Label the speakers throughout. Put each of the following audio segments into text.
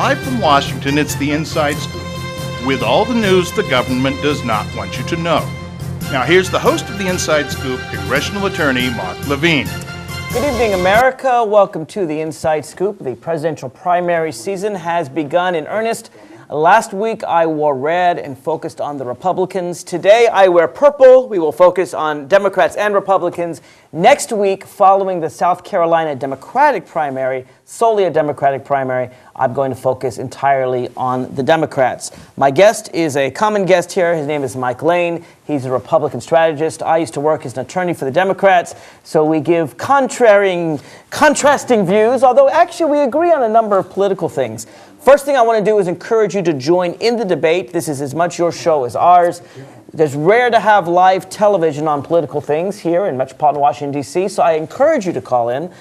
Speaker 1: Live from Washington, it's the Inside Scoop, with all the news the government does not want you to know. Now here's the host of the Inside Scoop, Congressional Attorney Mark Levine.
Speaker 2: Good evening, America. Welcome to the Inside Scoop. The presidential primary season has begun in earnest. Last week, I wore red and focused on the Republicans. Today, I wear purple. We will focus on Democrats and Republicans. Next week, following the South Carolina Democratic primary, solely a Democratic primary, I'm going to focus entirely on the Democrats. My guest is a common guest here. His name is Mike Lane. He's a Republican strategist. I used to work as an attorney for the Democrats, so we give contrasting views, although actually we agree on a number of political things. First thing I want to do is encourage you to join in the debate. This is as much your show as ours. It's rare to have live television on political things here in metropolitan Washington, D.C., so I encourage you to call in.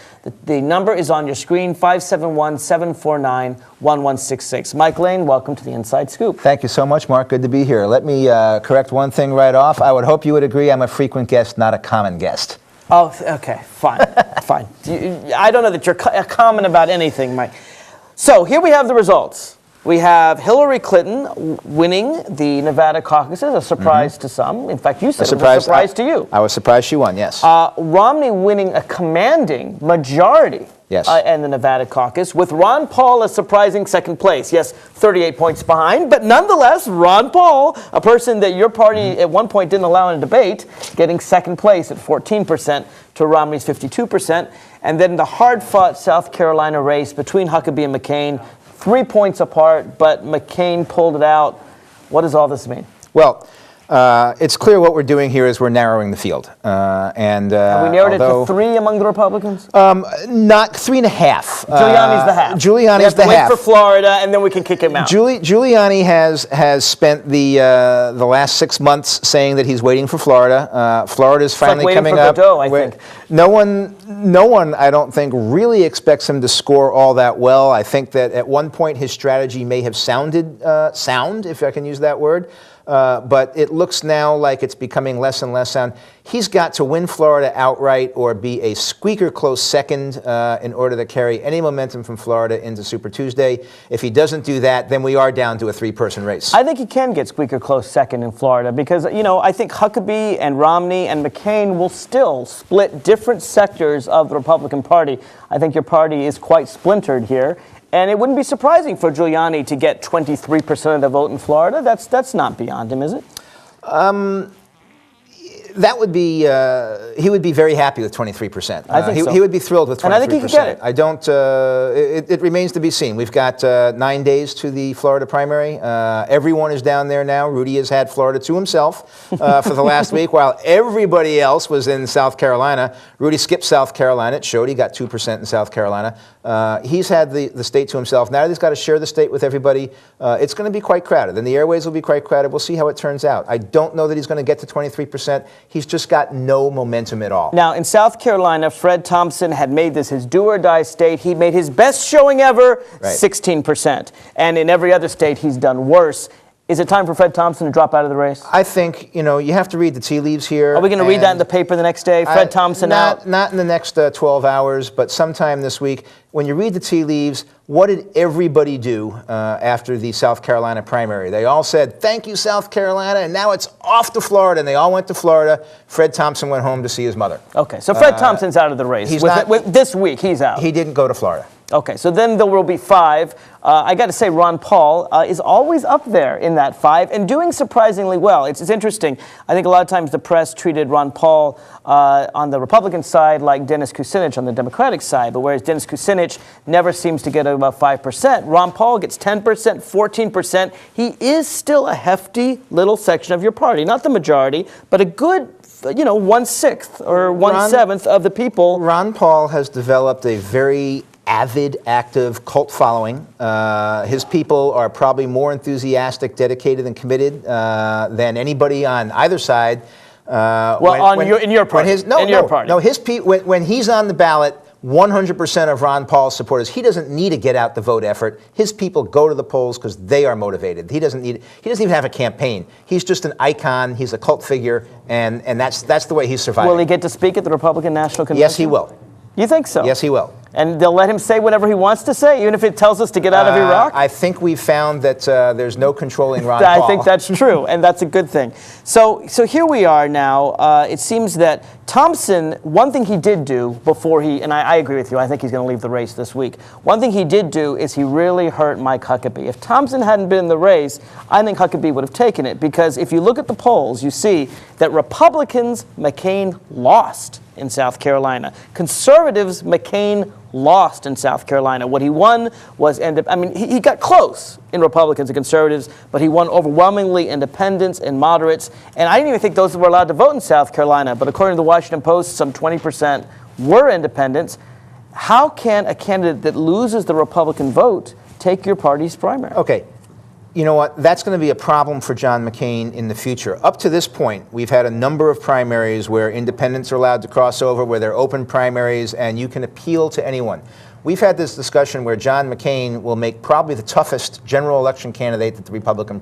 Speaker 2: The number is on your screen, 571-749-1166. Mike Lane, welcome to the Inside Scoop.
Speaker 3: Thank you so much, Mark. Good to be here. Let me correct one thing right off. I would hope you would agree I'm a frequent guest, not a common guest.
Speaker 2: Oh, okay, fine, fine. I don't know that you're common about anything, Mike. So here we have the results. We have Hillary Clinton winning the Nevada Caucus, a surprise to some. In fact, you said it was a surprise to you.
Speaker 3: I was surprised she won, yes.
Speaker 2: Romney winning a commanding majority in the Nevada Caucus, with Ron Paul a surprising second place. Yes, 38 points behind, but nonetheless, Ron Paul, a person that your party at one point didn't allow in a debate, getting second place at 14% to Romney's 52%. And then the hard-fought South Carolina race between Huckabee and McCain, 3 points apart, but McCain pulled it out. What does all this mean?
Speaker 3: Well, it's clear what we're doing here is we're narrowing the field.
Speaker 2: Have we narrowed it to 3 among the Republicans?
Speaker 3: Not 3.5.
Speaker 2: Giuliani's the half.
Speaker 3: Giuliani's the half.
Speaker 2: We have to wait for Florida, and then we can kick him out.
Speaker 3: Giuliani has spent the last 6 months saying that he's waiting for Florida. Florida's finally coming up.
Speaker 2: Godot, I think.
Speaker 3: No one, I don't think, really expects him to score all that well. I think that at one point his strategy may have sounded sound, if I can use that word. But it looks now like it's becoming less and less sound. He's got to win Florida outright or be a squeaker close second in order to carry any momentum from Florida into Super Tuesday. If he doesn't do that, then we are down to a 3-person race.
Speaker 2: I think he can get squeaker close second in Florida because, I think Huckabee and Romney and McCain will still split different sectors of the Republican Party. I think your party is quite splintered here. And it wouldn't be surprising for Giuliani to get 23% of the vote in Florida. That's not beyond him, is it?
Speaker 3: That would be, he would be very happy with 23%.
Speaker 2: I think so.
Speaker 3: He would be thrilled with 23%.
Speaker 2: And I think he could get it.
Speaker 3: I don't, it remains to be seen. We've got 9 days to the Florida primary. Everyone is down there now. Rudy has had Florida to himself for the last week, while everybody else was in South Carolina. Rudy skipped South Carolina. It showed he got 2% in South Carolina. He's had the state to himself. Now he's got to share the state with everybody. It's going to be quite crowded, and the airways will be quite crowded. We'll see how it turns out. I don't know that he's going to get to 23%. He's just got no momentum at all.
Speaker 2: Now, in South Carolina, Fred Thompson had made this his do-or-die state. He made his best showing ever, 16%. And in every other state, he's done worse. Is it time for Fred Thompson to drop out of the race?
Speaker 3: I think, you have to read the tea leaves here.
Speaker 2: Are we going to read that in the paper the next day? Fred Thompson out?
Speaker 3: Not in the next 12 hours, but sometime this week. When you read the tea leaves, what did everybody do after the South Carolina primary? They all said, thank you, South Carolina, and now it's off to Florida, and they all went to Florida. Fred Thompson went home to see his mother.
Speaker 2: Okay, so Fred Thompson's out of the race. This week, he's out.
Speaker 3: He didn't go to Florida.
Speaker 2: Okay, so then there will be 5. I got to say, Ron Paul is always up there in that 5 and doing surprisingly well. It's interesting. I think a lot of times the press treated Ron Paul on the Republican side like Dennis Kucinich on the Democratic side, but whereas Dennis Kucinich never seems to get above 5%, Ron Paul gets 10%, 14%. He is still a hefty little section of your party, not the majority, but a good 1/6 or 1/7 of the people.
Speaker 3: Ron Paul has developed a very avid, active cult following. His people are probably more enthusiastic, dedicated, and committed than anybody on either side.
Speaker 2: In your party.
Speaker 3: When he's on the ballot, 100% of Ron Paul's supporters. He doesn't need a get out the vote effort. His people go to the polls because they are motivated. He doesn't even have a campaign. He's just an icon. He's a cult figure, and that's the way he's surviving.
Speaker 2: Will he get to speak at the Republican National Convention?
Speaker 3: Yes, he will.
Speaker 2: You think so?
Speaker 3: Yes, he will.
Speaker 2: And they'll let him say whatever he wants to say, even if it tells us to get out of Iraq?
Speaker 3: I think we found that there's no controlling Ron Paul.
Speaker 2: I think that's true, and that's a good thing. So here we are now. It seems that Thompson, one thing he did do before and I agree with you, I think he's going to leave the race this week. One thing he did do is he really hurt Mike Huckabee. If Thompson hadn't been in the race, I think Huckabee would have taken it, because if you look at the polls, you see that Republicans, McCain lost in South Carolina. Conservatives, McCain lost in South Carolina. What he won was, he got close in Republicans and conservatives, but he won overwhelmingly independents and moderates. And I didn't even think those were allowed to vote in South Carolina, but according to the Washington Post, some 20% were independents. How can a candidate that loses the Republican vote take your party's primary?
Speaker 3: Okay. You know what? That's going to be a problem for John McCain in the future. Up to this point, we've had a number of primaries where independents are allowed to cross over, where they're open primaries, and you can appeal to anyone. We've had this discussion where John McCain will make probably the toughest general election candidate that the Republican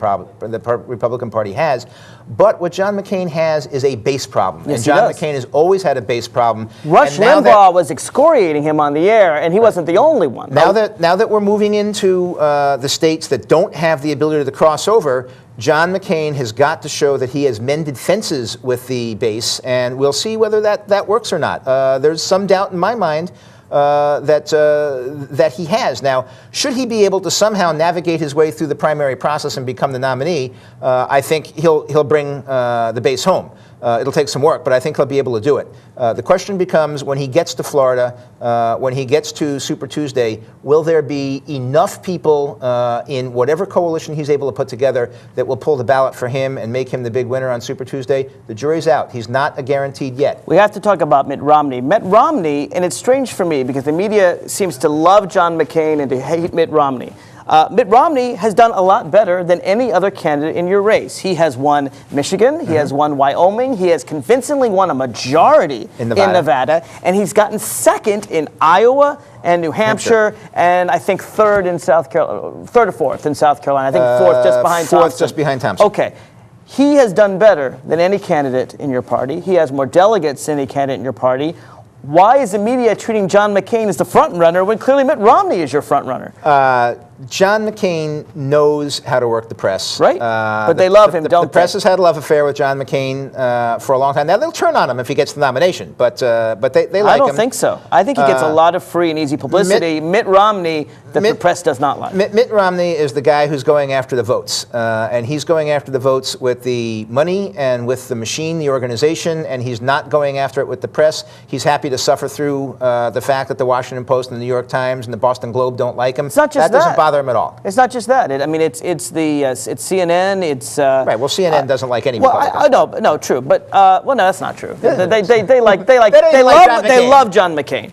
Speaker 3: Party has. But what John McCain has is a base problem.
Speaker 2: Yes,
Speaker 3: and John McCain has always had a base problem.
Speaker 2: Rush Limbaugh was excoriating him on the air, and he wasn't the only one.
Speaker 3: Now that we're moving into the states that don't have the ability to cross over, John McCain has got to show that he has mended fences with the base, and we'll see whether that works or not. There's some doubt in my mind that he has. Now, should he be able to somehow navigate his way through the primary process and become the nominee, I think he'll bring the base home. It'll take some work, but I think he'll be able to do it. The question becomes, when he gets to Florida, when he gets to Super Tuesday, will there be enough people in whatever coalition he's able to put together that will pull the ballot for him and make him the big winner on Super Tuesday? The jury's out. He's not a guaranteed yet.
Speaker 2: We have to talk about Mitt Romney. Mitt Romney, and it's strange for me because the media seems to love John McCain and to hate Mitt Romney. Mitt Romney has done a lot better than any other candidate in your race. He has won Michigan, he has won Wyoming, he has convincingly won a majority in Nevada, and he's gotten second in Iowa and New Hampshire, and I think third or fourth in South Carolina. I think fourth just behind Thompson.
Speaker 3: Fourth just behind Thompson.
Speaker 2: Okay. He has done better than any candidate in your party. He has more delegates than any candidate in your party. Why is the media treating John McCain as the front runner when clearly Mitt Romney is your front runner?
Speaker 3: John McCain knows how to work the press.
Speaker 2: Right. But they love him, don't they?
Speaker 3: The press has had a love affair with John McCain for a long time. Now, they'll turn on him if he gets the nomination, but they like him.
Speaker 2: I don't think so. I think he gets a lot of free and easy publicity. Mitt Romney, the press does not like.
Speaker 3: Mitt Romney is the guy who's going after the votes, and he's going after the votes with the money and with the machine, the organization, and he's not going after it with the press. He's happy to suffer through the fact that the Washington Post and the New York Times and the Boston Globe don't like him.
Speaker 2: It's not just
Speaker 3: that. Doesn't bother him at all.
Speaker 2: It's not just that. It's CNN. It's
Speaker 3: right. Well, CNN doesn't like any Republicans.
Speaker 2: No, true. But no, that's not true. They love John McCain.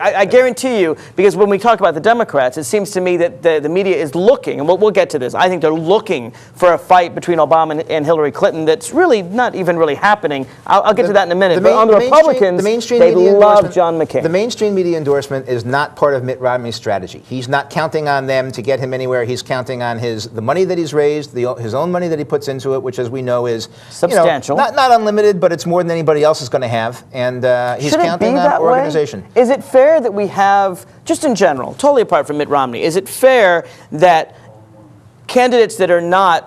Speaker 2: I guarantee you, because when we talk about the Democrats, it seems to me that the media is looking, and we'll get to this. I think they're looking for a fight between Obama and Hillary Clinton that's really not even really happening. I'll get to that in a minute. But on the Republicans, they love John McCain.
Speaker 3: The mainstream media endorsement is not part of Mitt Romney's strategy. He's not counting on them to get him anywhere. He's counting on the money that he's raised, his own money that he puts into it, which, as we know, is
Speaker 2: substantial.
Speaker 3: Not unlimited, but it's more than anybody else is going to have. And he's counting on organization.
Speaker 2: Is it fair that we have, just in general, totally apart from Mitt Romney, is it fair that candidates that are not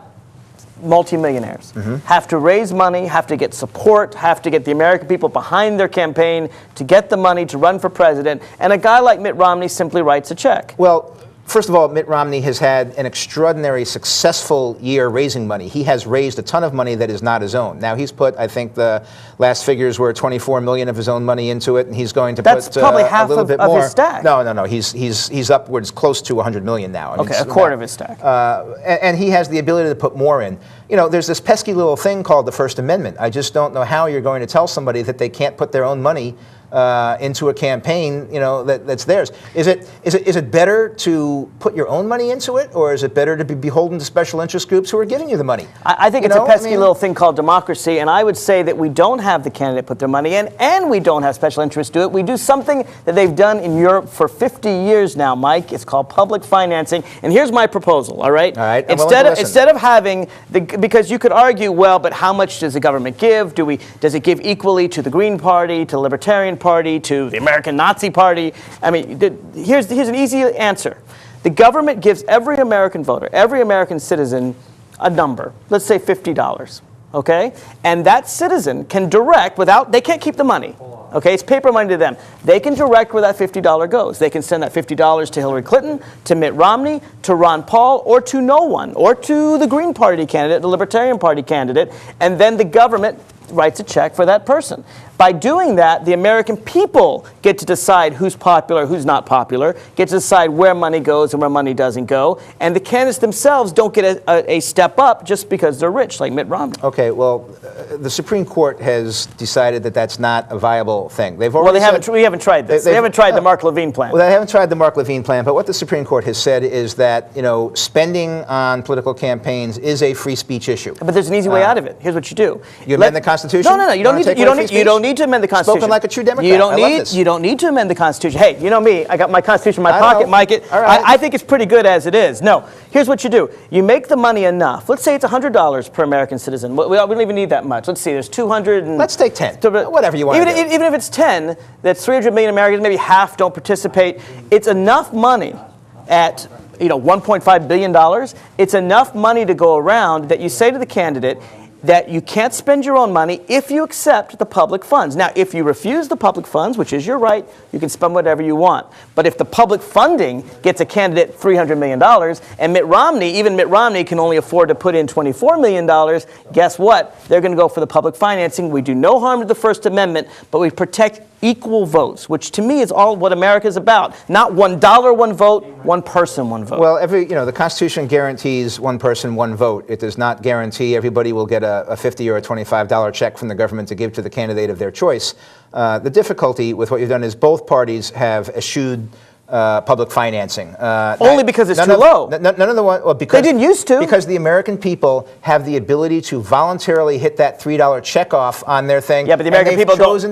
Speaker 2: multimillionaires have to raise money, have to get support, have to get the American people behind their campaign to get the money to run for president, and a guy like Mitt Romney simply writes a check?
Speaker 3: Well, first of all, Mitt Romney has had an extraordinary successful year raising money. He has raised a ton of money that is not his own. Now, he's put, I think the last figures were $24 million of his own money into it, and he's going to
Speaker 2: put probably half
Speaker 3: a little bit
Speaker 2: of
Speaker 3: more.
Speaker 2: His stack.
Speaker 3: No. He's upwards close to $100 million now.
Speaker 2: Okay, a quarter of his stack.
Speaker 3: And he has the ability to put more in. There's this pesky little thing called the First Amendment. I just don't know how you're going to tell somebody that they can't put their own money into a campaign, that's theirs. Is it better to put your own money into it, or is it better to be beholden to special interest groups who are giving you the money?
Speaker 2: I think it's a pesky little thing called democracy, and I would say that we don't have the candidate put their money in, and we don't have special interests do it. We do something that they've done in Europe for 50 years now, Mike. It's called public financing, and here's my proposal. All right. Instead of having because you could argue, well, but how much does the government give? Does it give equally to the Green Party, to the Libertarian Party? Party to the American Nazi Party. I mean, here's an easy answer. The government gives every American voter, every American citizen, a number. Let's say $50. Okay? And that citizen can direct they can't keep the money. Okay, it's paper money to them. They can direct where that $50 goes. They can send that $50 to Hillary Clinton, to Mitt Romney, to Ron Paul, or to no one, or to the Green Party candidate, the Libertarian Party candidate, and then the government writes a check for that person. By doing that, the American people get to decide who's popular, who's not popular, get to decide where money goes and where money doesn't go, and the candidates themselves don't get a step up just because they're rich, like Mitt Romney.
Speaker 3: Okay, well, the Supreme Court has decided that that's not a viable thing. They've
Speaker 2: Well,
Speaker 3: already
Speaker 2: we haven't tried this. They haven't tried the Mark Levine plan.
Speaker 3: Well, they haven't tried the Mark Levine plan, but what the Supreme Court has said is that, spending on political campaigns is a free speech issue.
Speaker 2: But there's an easy way out of it. Here's what you do.
Speaker 3: You amend the Constitution?
Speaker 2: No. You don't need to amend the Constitution.
Speaker 3: Spoken like a true Democrat.
Speaker 2: You don't need to amend the Constitution. Hey, you know me. I got my Constitution in my pocket, Mike.
Speaker 3: All right.
Speaker 2: I think it's pretty good as it is. No. Here's what you do. You make the money enough. Let's say it's $100 per American citizen. We don't even need that much. Let's see. There's 200 and...
Speaker 3: Let's take 10. Whatever you want to do.
Speaker 2: Even if it's 10, that's 300 million Americans, maybe half don't participate. It's enough money at $1.5 billion. It's enough money to go around that you say to the candidate that you can't spend your own money if you accept the public funds. Now, if you refuse the public funds, which is your right, you can spend whatever you want. But if the public funding gets a candidate $300 million, and Mitt Romney can only afford to put in $24 million, guess what? They're going to go for the public financing. We do no harm to the First Amendment, but we protect equal votes, which to me is all what America is about. Not $1, one vote, one person, one vote.
Speaker 3: Well, the Constitution guarantees one person, one vote. It does not guarantee everybody will get a $50 or a $25 check from the government to give to the candidate of their choice. The difficulty with what you've done is both parties have eschewed public financing.
Speaker 2: Only because it's too low.
Speaker 3: None of the well, because
Speaker 2: they didn't used to.
Speaker 3: Because the American people have the ability to voluntarily hit that $3 check off on their thing.
Speaker 2: Yeah, but the American people don't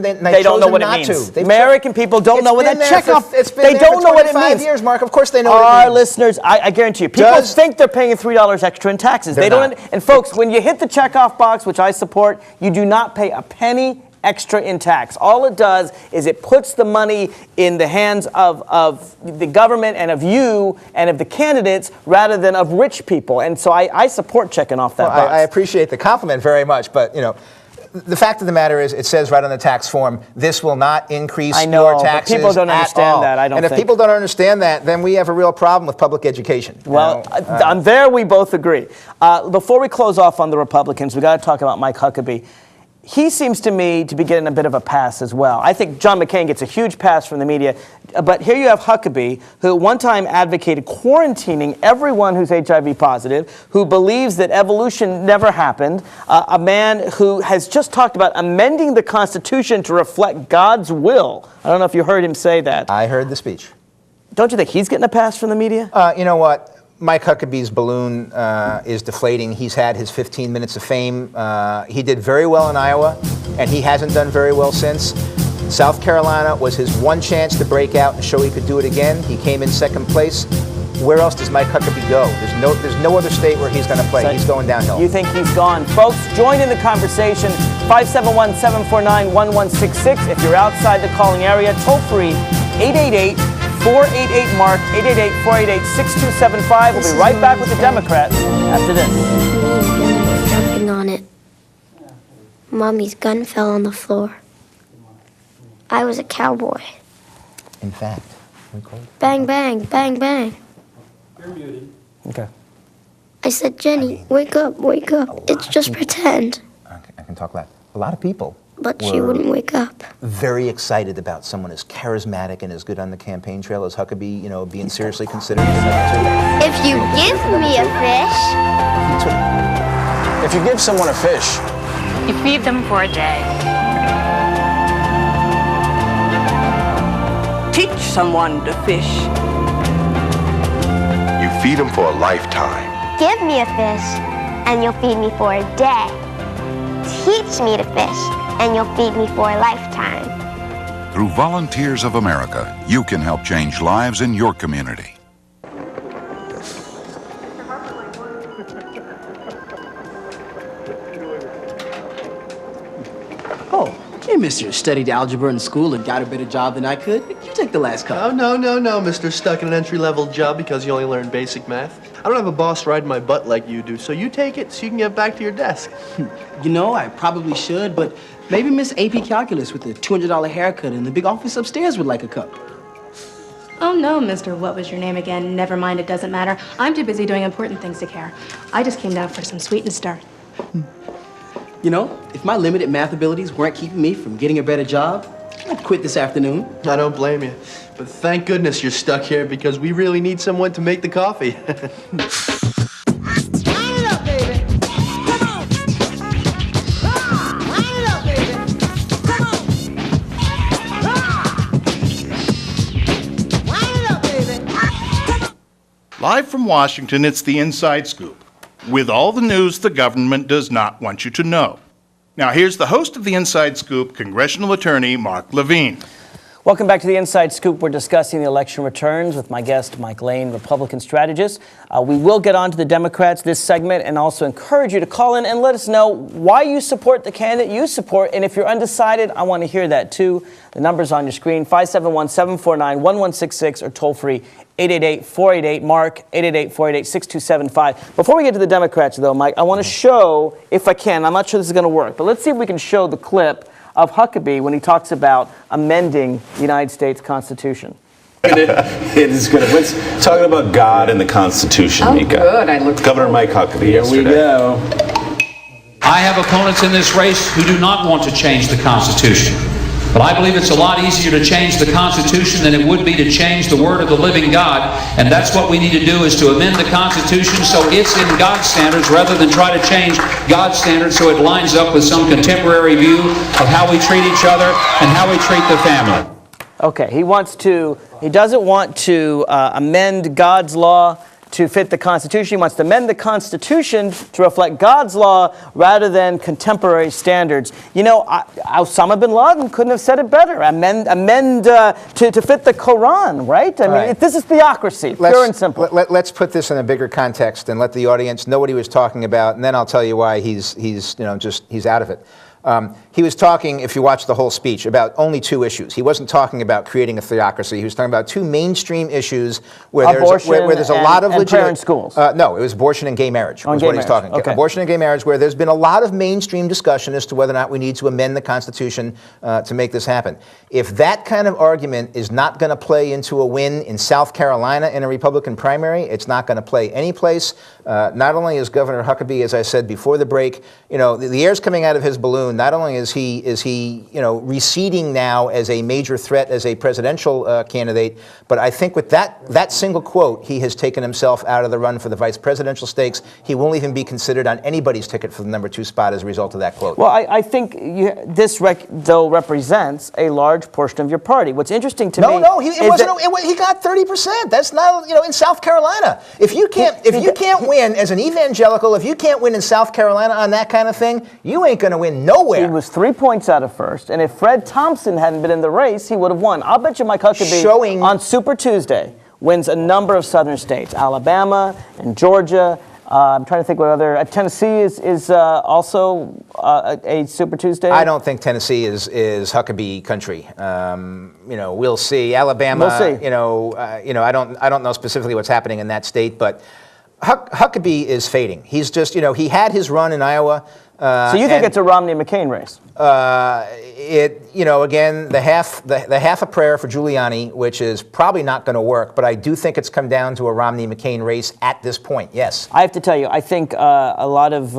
Speaker 2: know what it means. The American people don't know what that check off. They don't know what it means.
Speaker 3: Years, Mark. Of course they know what it means.
Speaker 2: Our listeners, I guarantee you, people think they're paying $3 extra in taxes. They don't. And folks, when you hit the checkoff box, which I support, you do not pay a penny extra in tax. All it does is it puts the money in the hands of the government and of you and of the candidates rather than of rich people. And so I support checking off that box.
Speaker 3: I appreciate the compliment very much, but the fact of the matter is, it says right on the tax form, this will not increase your taxes.
Speaker 2: But people don't understand that.
Speaker 3: And if people don't understand that, then we have a real problem with public education.
Speaker 2: Well, on there we both agree. Before we close off on the Republicans, we got to talk about Mike Huckabee. He seems to me to be getting a bit of a pass as well. I think John McCain gets a huge pass from the media. But here you have Huckabee, who at one time advocated quarantining everyone who's HIV positive, who believes that evolution never happened, a man who has just talked about amending the Constitution to reflect God's will. I don't know if you heard him say that.
Speaker 3: I heard the speech.
Speaker 2: Don't you think he's getting a pass from the media?
Speaker 3: You know what? Mike Huckabee's balloon is deflating. He's had his 15 minutes of fame. He did very well in Iowa, and he hasn't done very well since. South Carolina was his one chance to break out and show he could do it again. He came in second place. Where else does Mike Huckabee go? There's no other state where he's going to play. He's going downhill.
Speaker 2: You think he's gone. Folks, join in the conversation. 571-749-1166. If you're outside the calling area, toll free, 888-488-MARK, 888-488-6275. We'll be right back with the Democrats after this.
Speaker 4: Jumping on it. Mommy's gun fell on the floor. I was a cowboy.
Speaker 3: In fact,
Speaker 4: bang, bang, bang, bang.
Speaker 5: You're muted.
Speaker 2: Okay.
Speaker 4: I said, Jenny, wake up, wake up. It's just pretend.
Speaker 3: I can talk loud. A lot of people.
Speaker 4: But she wouldn't wake up.
Speaker 3: Very excited about someone as charismatic and as good on the campaign trail as Huckabee, being seriously considered.
Speaker 4: If you give me a fish.
Speaker 6: If you give someone a fish,
Speaker 7: you feed them for a day.
Speaker 8: Teach someone to fish.
Speaker 9: You feed them for a lifetime.
Speaker 4: Give me a fish, and you'll feed me for a day. Teach me to fish, and you'll feed me for a lifetime.
Speaker 10: Through Volunteers of America, you can help change lives in your community.
Speaker 2: Oh,
Speaker 5: Hey, mister, studied algebra in school and got a better job than I could. You take the last cup.
Speaker 11: Oh, no, mister. Stuck in an entry-level job because you only learned basic math. I don't have a boss riding my butt like you do, so you take it so you can get back to your desk.
Speaker 5: You know, I probably should, but maybe Miss AP Calculus with the $200 haircut in the big office upstairs would like a cup.
Speaker 12: Oh, no, mister. What was your name again? Never mind, it doesn't matter. I'm too busy doing important things to care. I just came down for some sweet and start.
Speaker 5: You know, if my limited math abilities weren't keeping me from getting a better job, I'd quit this afternoon.
Speaker 11: I don't blame you. But thank goodness you're stuck here because we really need someone to make the coffee.
Speaker 1: Live from Washington, it's the Inside Scoop, with all the news the government does not want you to know. Now, here's the host of the Inside Scoop, congressional attorney Mark Levine.
Speaker 2: Welcome back to the Inside Scoop. We're discussing the election returns with my guest, Mike Lane, Republican strategist. We will get on to the Democrats this segment and also encourage you to call in and let us know why you support the candidate you support. And if you're undecided, I want to hear that too. The number's on your screen, 571-749-1166 or toll free 888-488-MARK, 888-488-6275. Before we get to the Democrats, though, Mike, I want to show, if I can, I'm not sure this is going to work, but let's see if we can show the clip of Huckabee when he talks about amending the United States Constitution.
Speaker 13: It is good. Let's talking about God and the Constitution, Mika.
Speaker 14: Good. I look
Speaker 13: Governor Mike Huckabee yesterday.
Speaker 14: Here we go.
Speaker 15: I have opponents in this race who do not want to change the Constitution. But I believe it's a lot easier to change the Constitution than it would be to change the Word of the living God. And that's what we need to do, is to amend the Constitution so it's in God's standards rather than try to change God's standards so it lines up with some contemporary view of how we treat each other and how we treat the family.
Speaker 2: Okay, he doesn't want to amend God's law to fit the Constitution. He wants to amend the Constitution to reflect God's law rather than contemporary standards. You know, Osama bin Laden couldn't have said it better. Amend to fit the Quran, right? I mean, this is theocracy, pure and simple.
Speaker 3: Let's put this in a bigger context and let the audience know what he was talking about, and then I'll tell you why he's out of it. He was talking, if you watch the whole speech, about only two issues. He wasn't talking about creating a theocracy. He was talking about two mainstream issues where there's a lot of legitimate...
Speaker 2: prayer in schools.
Speaker 3: No, it was abortion and gay marriage was what he's talking about.
Speaker 2: Okay.
Speaker 3: Abortion and gay marriage, where there's been a lot of mainstream discussion as to whether or not we need to amend the Constitution to make this happen. If that kind of argument is not going to play into a win in South Carolina in a Republican primary, it's not going to play any place. Not only is Governor Huckabee, as I said before the break, the air's coming out of his balloon. Not only is he receding now as a major threat as a presidential candidate, but I think with that single quote, he has taken himself out of the run for the vice presidential stakes. He won't even be considered on anybody's ticket for the number 2 spot as a result of that quote.
Speaker 2: Well, I think this represents a large portion of your party. What's interesting to me
Speaker 3: he got 30%. That's not in South Carolina. If you can't win as an evangelical, if you can't win in South Carolina on that kind of thing, you ain't going to win nowhere.
Speaker 2: He was 3 points out of first, and if Fred Thompson hadn't been in the race, he would have won. I'll bet you Mike Huckabee on Super Tuesday wins a number of southern states, Alabama and Georgia. I'm trying to think what other. Tennessee is also a Super Tuesday.
Speaker 3: I don't think Tennessee is Huckabee country. We'll see. Alabama.
Speaker 2: We'll see.
Speaker 3: I don't know specifically what's happening in that state, but Huckabee is fading. He's just he had his run in Iowa.
Speaker 2: So you think it's a Romney-McCain race?
Speaker 3: Again, the half a prayer for Giuliani, which is probably not going to work, but I do think it's come down to a Romney-McCain race at this point, yes.
Speaker 2: I have to tell you, I think a lot of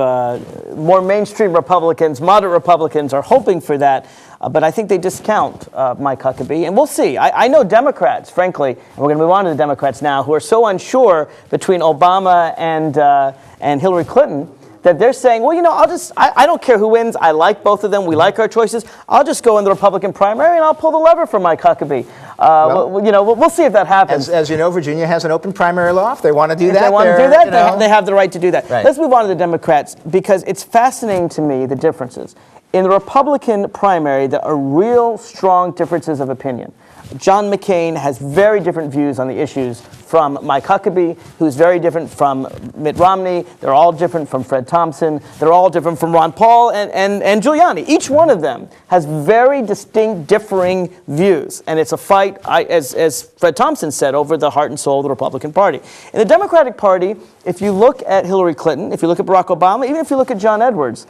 Speaker 2: more mainstream Republicans, moderate Republicans, are hoping for that, but I think they discount Mike Huckabee, and we'll see. I know Democrats, frankly, and we're going to move on to the Democrats now, who are so unsure between Obama and Hillary Clinton, that they're saying, well, I don't care who wins. I like both of them. We like our choices. I'll just go in the Republican primary and I'll pull the lever for Mike Huckabee. We'll see if that happens.
Speaker 3: As you know, Virginia has an open primary law. If they want to do that,
Speaker 2: they want to do that, they have the right to do that. Right. Let's move on to the Democrats, because it's fascinating to me, the differences. In the Republican primary, there are real strong differences of opinion. John McCain has very different views on the issues from Mike Huckabee, who's very different from Mitt Romney. They're all different from Fred Thompson. They're all different from Ron Paul and Giuliani. Each one of them has very distinct, differing views. And it's a fight, as Fred Thompson said, over the heart and soul of the Republican Party. In the Democratic Party, if you look at Hillary Clinton, if you look at Barack Obama, even if you look at John Edwards,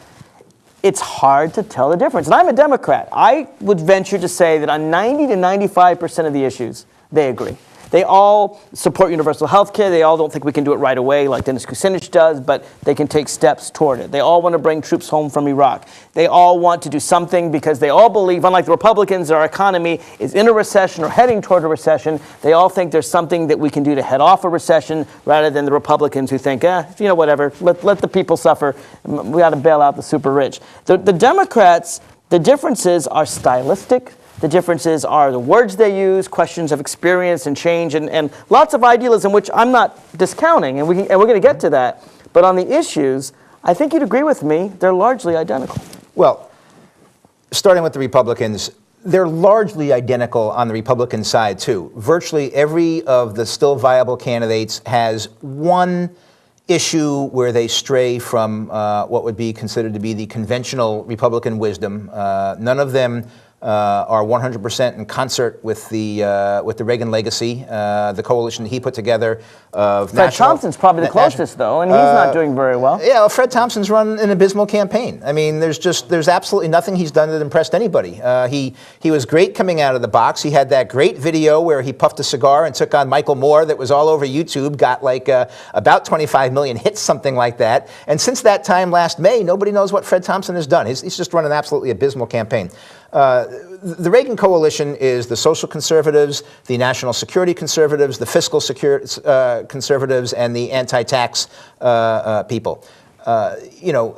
Speaker 2: it's hard to tell the difference. And I'm a Democrat. I would venture to say that on 90 to 95% of the issues, they agree. They all support universal health care. They all don't think we can do it right away like Dennis Kucinich does, but they can take steps toward it. They all want to bring troops home from Iraq. They all want to do something because they all believe, unlike the Republicans, our economy is in a recession or heading toward a recession. They all think there's something that we can do to head off a recession rather than the Republicans who think, whatever, let the people suffer. We got to bail out the super rich. The Democrats, the differences are stylistic. The differences are the words they use, questions of experience and change, and lots of idealism, which I'm not discounting, and we're going to get to that. But on the issues, I think you'd agree with me, they're largely identical.
Speaker 3: Well, starting with the Republicans, they're largely identical on the Republican side, too. Virtually every of the still viable candidates has one issue where they stray from what would be considered to be the conventional Republican wisdom. None of them are 100% in concert with the Reagan legacy, the coalition he put together of
Speaker 2: Fred Thompson's probably the closest, though, and he's not doing very well.
Speaker 3: Yeah, well, Fred Thompson's run an abysmal campaign. I mean, there's absolutely nothing he's done that impressed anybody. He was great coming out of the box. He had that great video where he puffed a cigar and took on Michael Moore that was all over YouTube, got like about 25 million hits, something like that. And since that time last May, nobody knows what Fred Thompson has done. He's just run an absolutely abysmal campaign. The Reagan coalition is the social conservatives, the national security conservatives, the fiscal conservatives, and the anti-tax people. No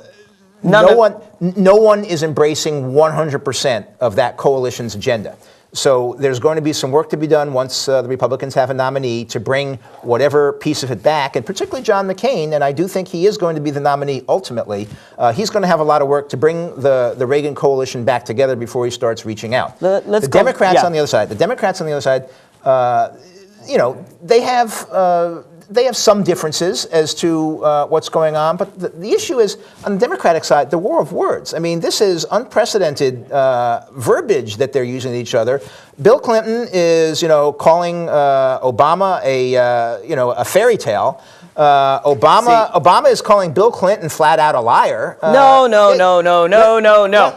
Speaker 3: one is embracing 100% of that coalition's agenda. So there's going to be some work to be done once the Republicans have a nominee to bring whatever piece of it back, and particularly John McCain, and I do think he is going to be the nominee ultimately. He's going to have a lot of work to bring the Reagan coalition back together before he starts reaching out. The Democrats on the other side, they have some differences as to what's going on, but the issue is, on the Democratic side, the war of words. I mean, this is unprecedented verbiage that they're using to each other. Bill Clinton is, calling Obama a fairy tale. Obama is calling Bill Clinton flat out a liar.
Speaker 2: No.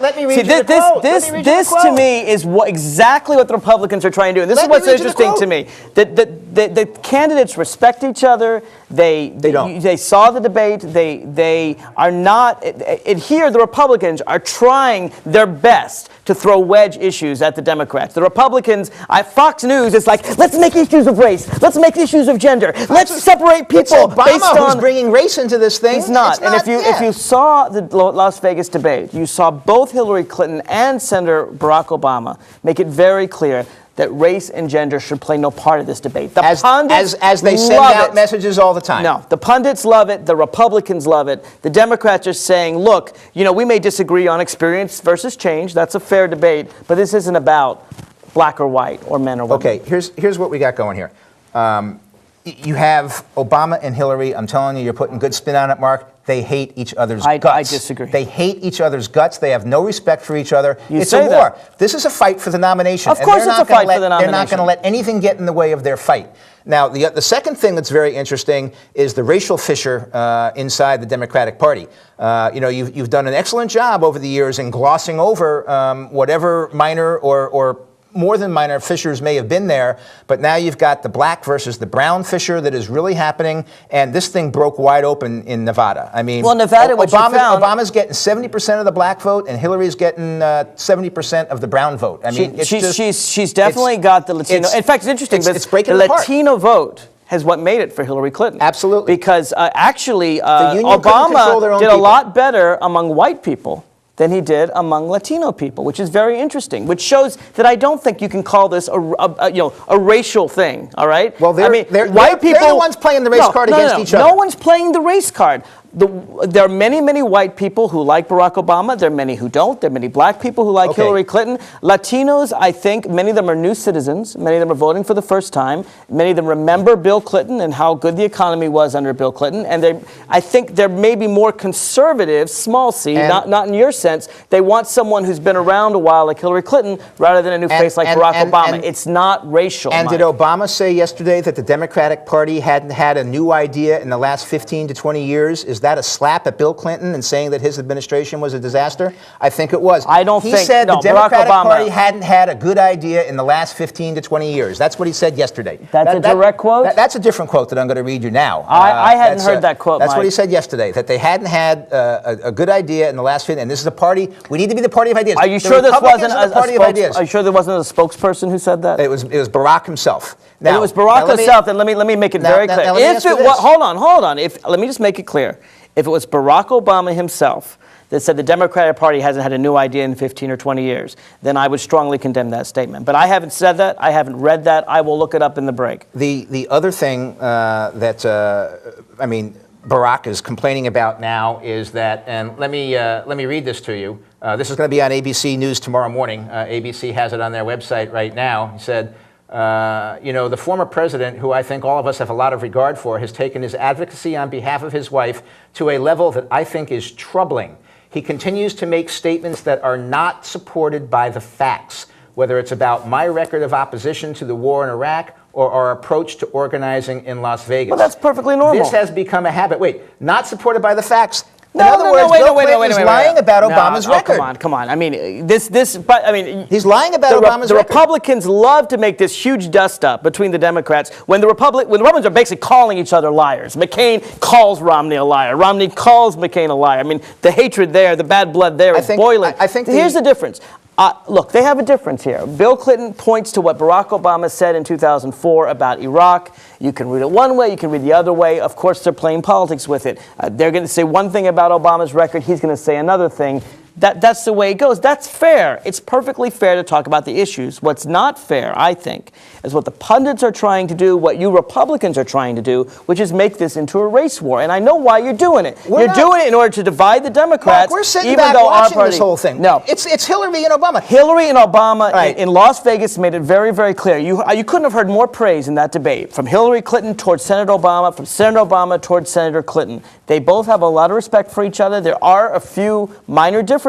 Speaker 2: Let me read you the quote. This to me is exactly what the Republicans are trying to do. And this is what's interesting to me. The candidates respect each other. They saw the debate. They are not. Here, the Republicans are trying their best to throw wedge issues at the Democrats. The Republicans, Fox News is like, let's make issues of race. Let's make issues of gender. Let's separate people.
Speaker 3: It's Obama who's bringing race into this thing.
Speaker 2: He's not. And if you saw the Las Vegas debate, you saw both Hillary Clinton and Senator Barack Obama make it very clear that race and gender should play no part of this debate. The pundits
Speaker 3: as they send out messages all the time.
Speaker 2: No, the pundits love it. The Republicans love it. The Democrats are saying, look, we may disagree on experience versus change. That's a fair debate. But this isn't about black or white or men or women.
Speaker 3: Okay, here's what we got going here. You have Obama and Hillary. I'm telling you, you're putting good spin on it, Mark. They hate each other's guts.
Speaker 2: I disagree.
Speaker 3: They hate each other's guts. They have no respect for each other. It's a war. This is a fight for the nomination.
Speaker 2: Of course it's a fight for the nomination.
Speaker 3: They're not going to let anything get in the way of their fight. Now, the second thing that's very interesting is the racial fissure inside the Democratic Party. You've done an excellent job over the years in glossing over whatever minor or more than minor fissures may have been there, but now you've got the black versus the brown fissure that is really happening, and this thing broke wide open in Nevada. I mean,
Speaker 2: Nevada,
Speaker 3: Obama's getting 70% of the black vote, and Hillary's getting 70% of the brown vote. I mean,
Speaker 2: she's definitely got the Latino. In fact, it's interesting because the Latino vote has what made it for Hillary Clinton.
Speaker 3: Absolutely.
Speaker 2: Because Obama did a lot better among white people than he did among Latino people, which is very interesting, which shows that I don't think you can call this a racial thing, all right?
Speaker 3: Well, white people, they're the ones playing the race card against each other.
Speaker 2: No one's playing the race card. there are many, many white people who like Barack Obama. There are many who don't. There are many black people who like Hillary Clinton. Latinos, I think, many of them are new citizens. Many of them are voting for the first time. Many of them remember Bill Clinton and how good the economy was under Bill Clinton. And I think they're maybe more conservative, small c, not in your sense. They want someone who's been around a while like Hillary Clinton rather than a new face like Barack Obama. It's not racial.
Speaker 3: And did Obama say yesterday that the Democratic Party hadn't had a new idea in the last 15 to 20 years? Is that a slap at Bill Clinton and saying that his administration was a disaster? I think it was. He said the Democratic Party hadn't had a good idea in the last 15 to 20 years. That's what he said yesterday.
Speaker 2: That's a direct quote?
Speaker 3: That's a different quote that I'm going to read you now.
Speaker 2: I hadn't heard that quote,
Speaker 3: That's
Speaker 2: Mike.
Speaker 3: what he said yesterday, that they hadn't had a good idea in the last 15, and this is a party, we need to be the party of ideas.
Speaker 2: Are you sure this wasn't
Speaker 3: Are
Speaker 2: you sure there wasn't a spokesperson who said that?
Speaker 3: It was Barack himself.
Speaker 2: Now, it was Barack himself, then let me make it very clear. Hold on. Let me just make it clear. If it was Barack Obama himself that said the Democratic Party hasn't had a new idea in 15 or 20 years, then I would strongly condemn that statement. But I haven't said that. I haven't read that. I will look it up in the break.
Speaker 3: The other thing Barack is complaining about now is that, and let me read this to you. This is going to be on ABC News tomorrow morning. ABC has it on their website right now. He said, the former president, who I think all of us have a lot of regard for, has taken his advocacy on behalf of his wife to a level that I think is troubling. He continues to make statements that are not supported by the facts, whether it's about my record of opposition to the war in Iraq or our approach to organizing in Las Vegas.
Speaker 2: Well, that's perfectly normal.
Speaker 3: This has become a habit. Wait, not supported by the facts. In other words, Bill Clinton is lying about Obama's record.
Speaker 2: Come on. I mean,
Speaker 3: he's lying about Obama's record.
Speaker 2: The Republicans love to make this huge dust-up between the Democrats when the Republicans are basically calling each other liars. McCain calls Romney a liar. Romney calls McCain a liar. I mean, the hatred there, the bad blood there is boiling. Here's the difference. Look, they have a difference here. Bill Clinton points to what Barack Obama said in 2004 about Iraq. You can read it one way, you can read the other way. Of course, they're playing politics with it. They're going to say one thing about Obama's record, he's going to say another thing. That's the way it goes. That's fair. It's perfectly fair to talk about the issues. What's not fair, I think, is what the pundits are trying to do, what you Republicans are trying to do, which is make this into a race war. And I know why you're doing it. You're doing it in order to divide the Democrats.
Speaker 3: Mark, we're sitting back watching this whole thing.
Speaker 2: No.
Speaker 3: It's Hillary and Obama.
Speaker 2: Hillary and Obama in Las Vegas made it very, very clear. You couldn't have heard more praise in that debate, from Hillary Clinton towards Senator Obama, from Senator Obama towards Senator Clinton. They both have a lot of respect for each other. There are a few minor differences,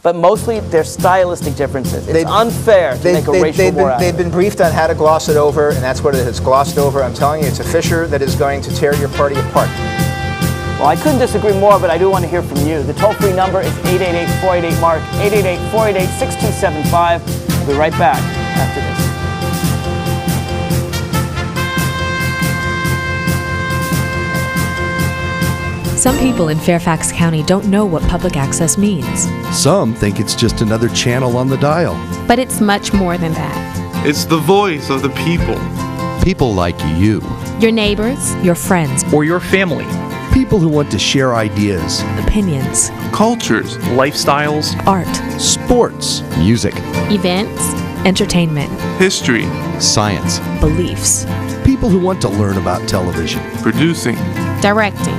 Speaker 2: but mostly they're stylistic differences. It's unfair to make a racial war out of it.
Speaker 3: They've been briefed on how to gloss it over, and that's what it has glossed over. I'm telling you, it's a fissure that is going to tear your party apart.
Speaker 2: Well, I couldn't disagree more, but I do want to hear from you. The toll-free number is 888-488-MARK, 888-488-6275. We'll be right back after this.
Speaker 14: Some people in Fairfax County don't know what public access means.
Speaker 16: Some think it's just another channel on the dial.
Speaker 17: But it's much more than that.
Speaker 18: It's the voice of the people.
Speaker 16: People like you.
Speaker 17: Your neighbors,
Speaker 14: your friends,
Speaker 18: or your family.
Speaker 16: People who want to share ideas,
Speaker 14: opinions,
Speaker 18: cultures, lifestyles,
Speaker 14: art,
Speaker 16: sports, music,
Speaker 17: events,
Speaker 14: entertainment,
Speaker 18: history,
Speaker 16: science,
Speaker 14: beliefs.
Speaker 16: People who want to learn about television,
Speaker 18: producing,
Speaker 17: directing,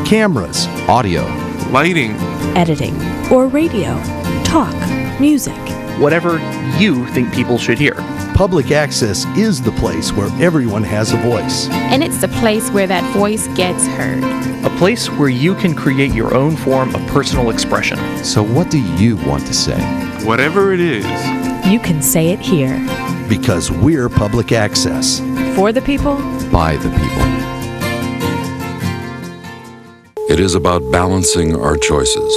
Speaker 16: cameras, audio,
Speaker 18: lighting,
Speaker 14: editing, or radio, talk, music.
Speaker 19: Whatever you think people should hear.
Speaker 16: Public access is the place where everyone has a voice.
Speaker 17: And it's the place where that voice gets heard.
Speaker 19: A place where you can create your own form of personal expression.
Speaker 16: So what do you want to say?
Speaker 18: Whatever it is,
Speaker 14: you can say it here.
Speaker 16: Because we're public access.
Speaker 14: For the people.
Speaker 16: By the people.
Speaker 10: It is about balancing our choices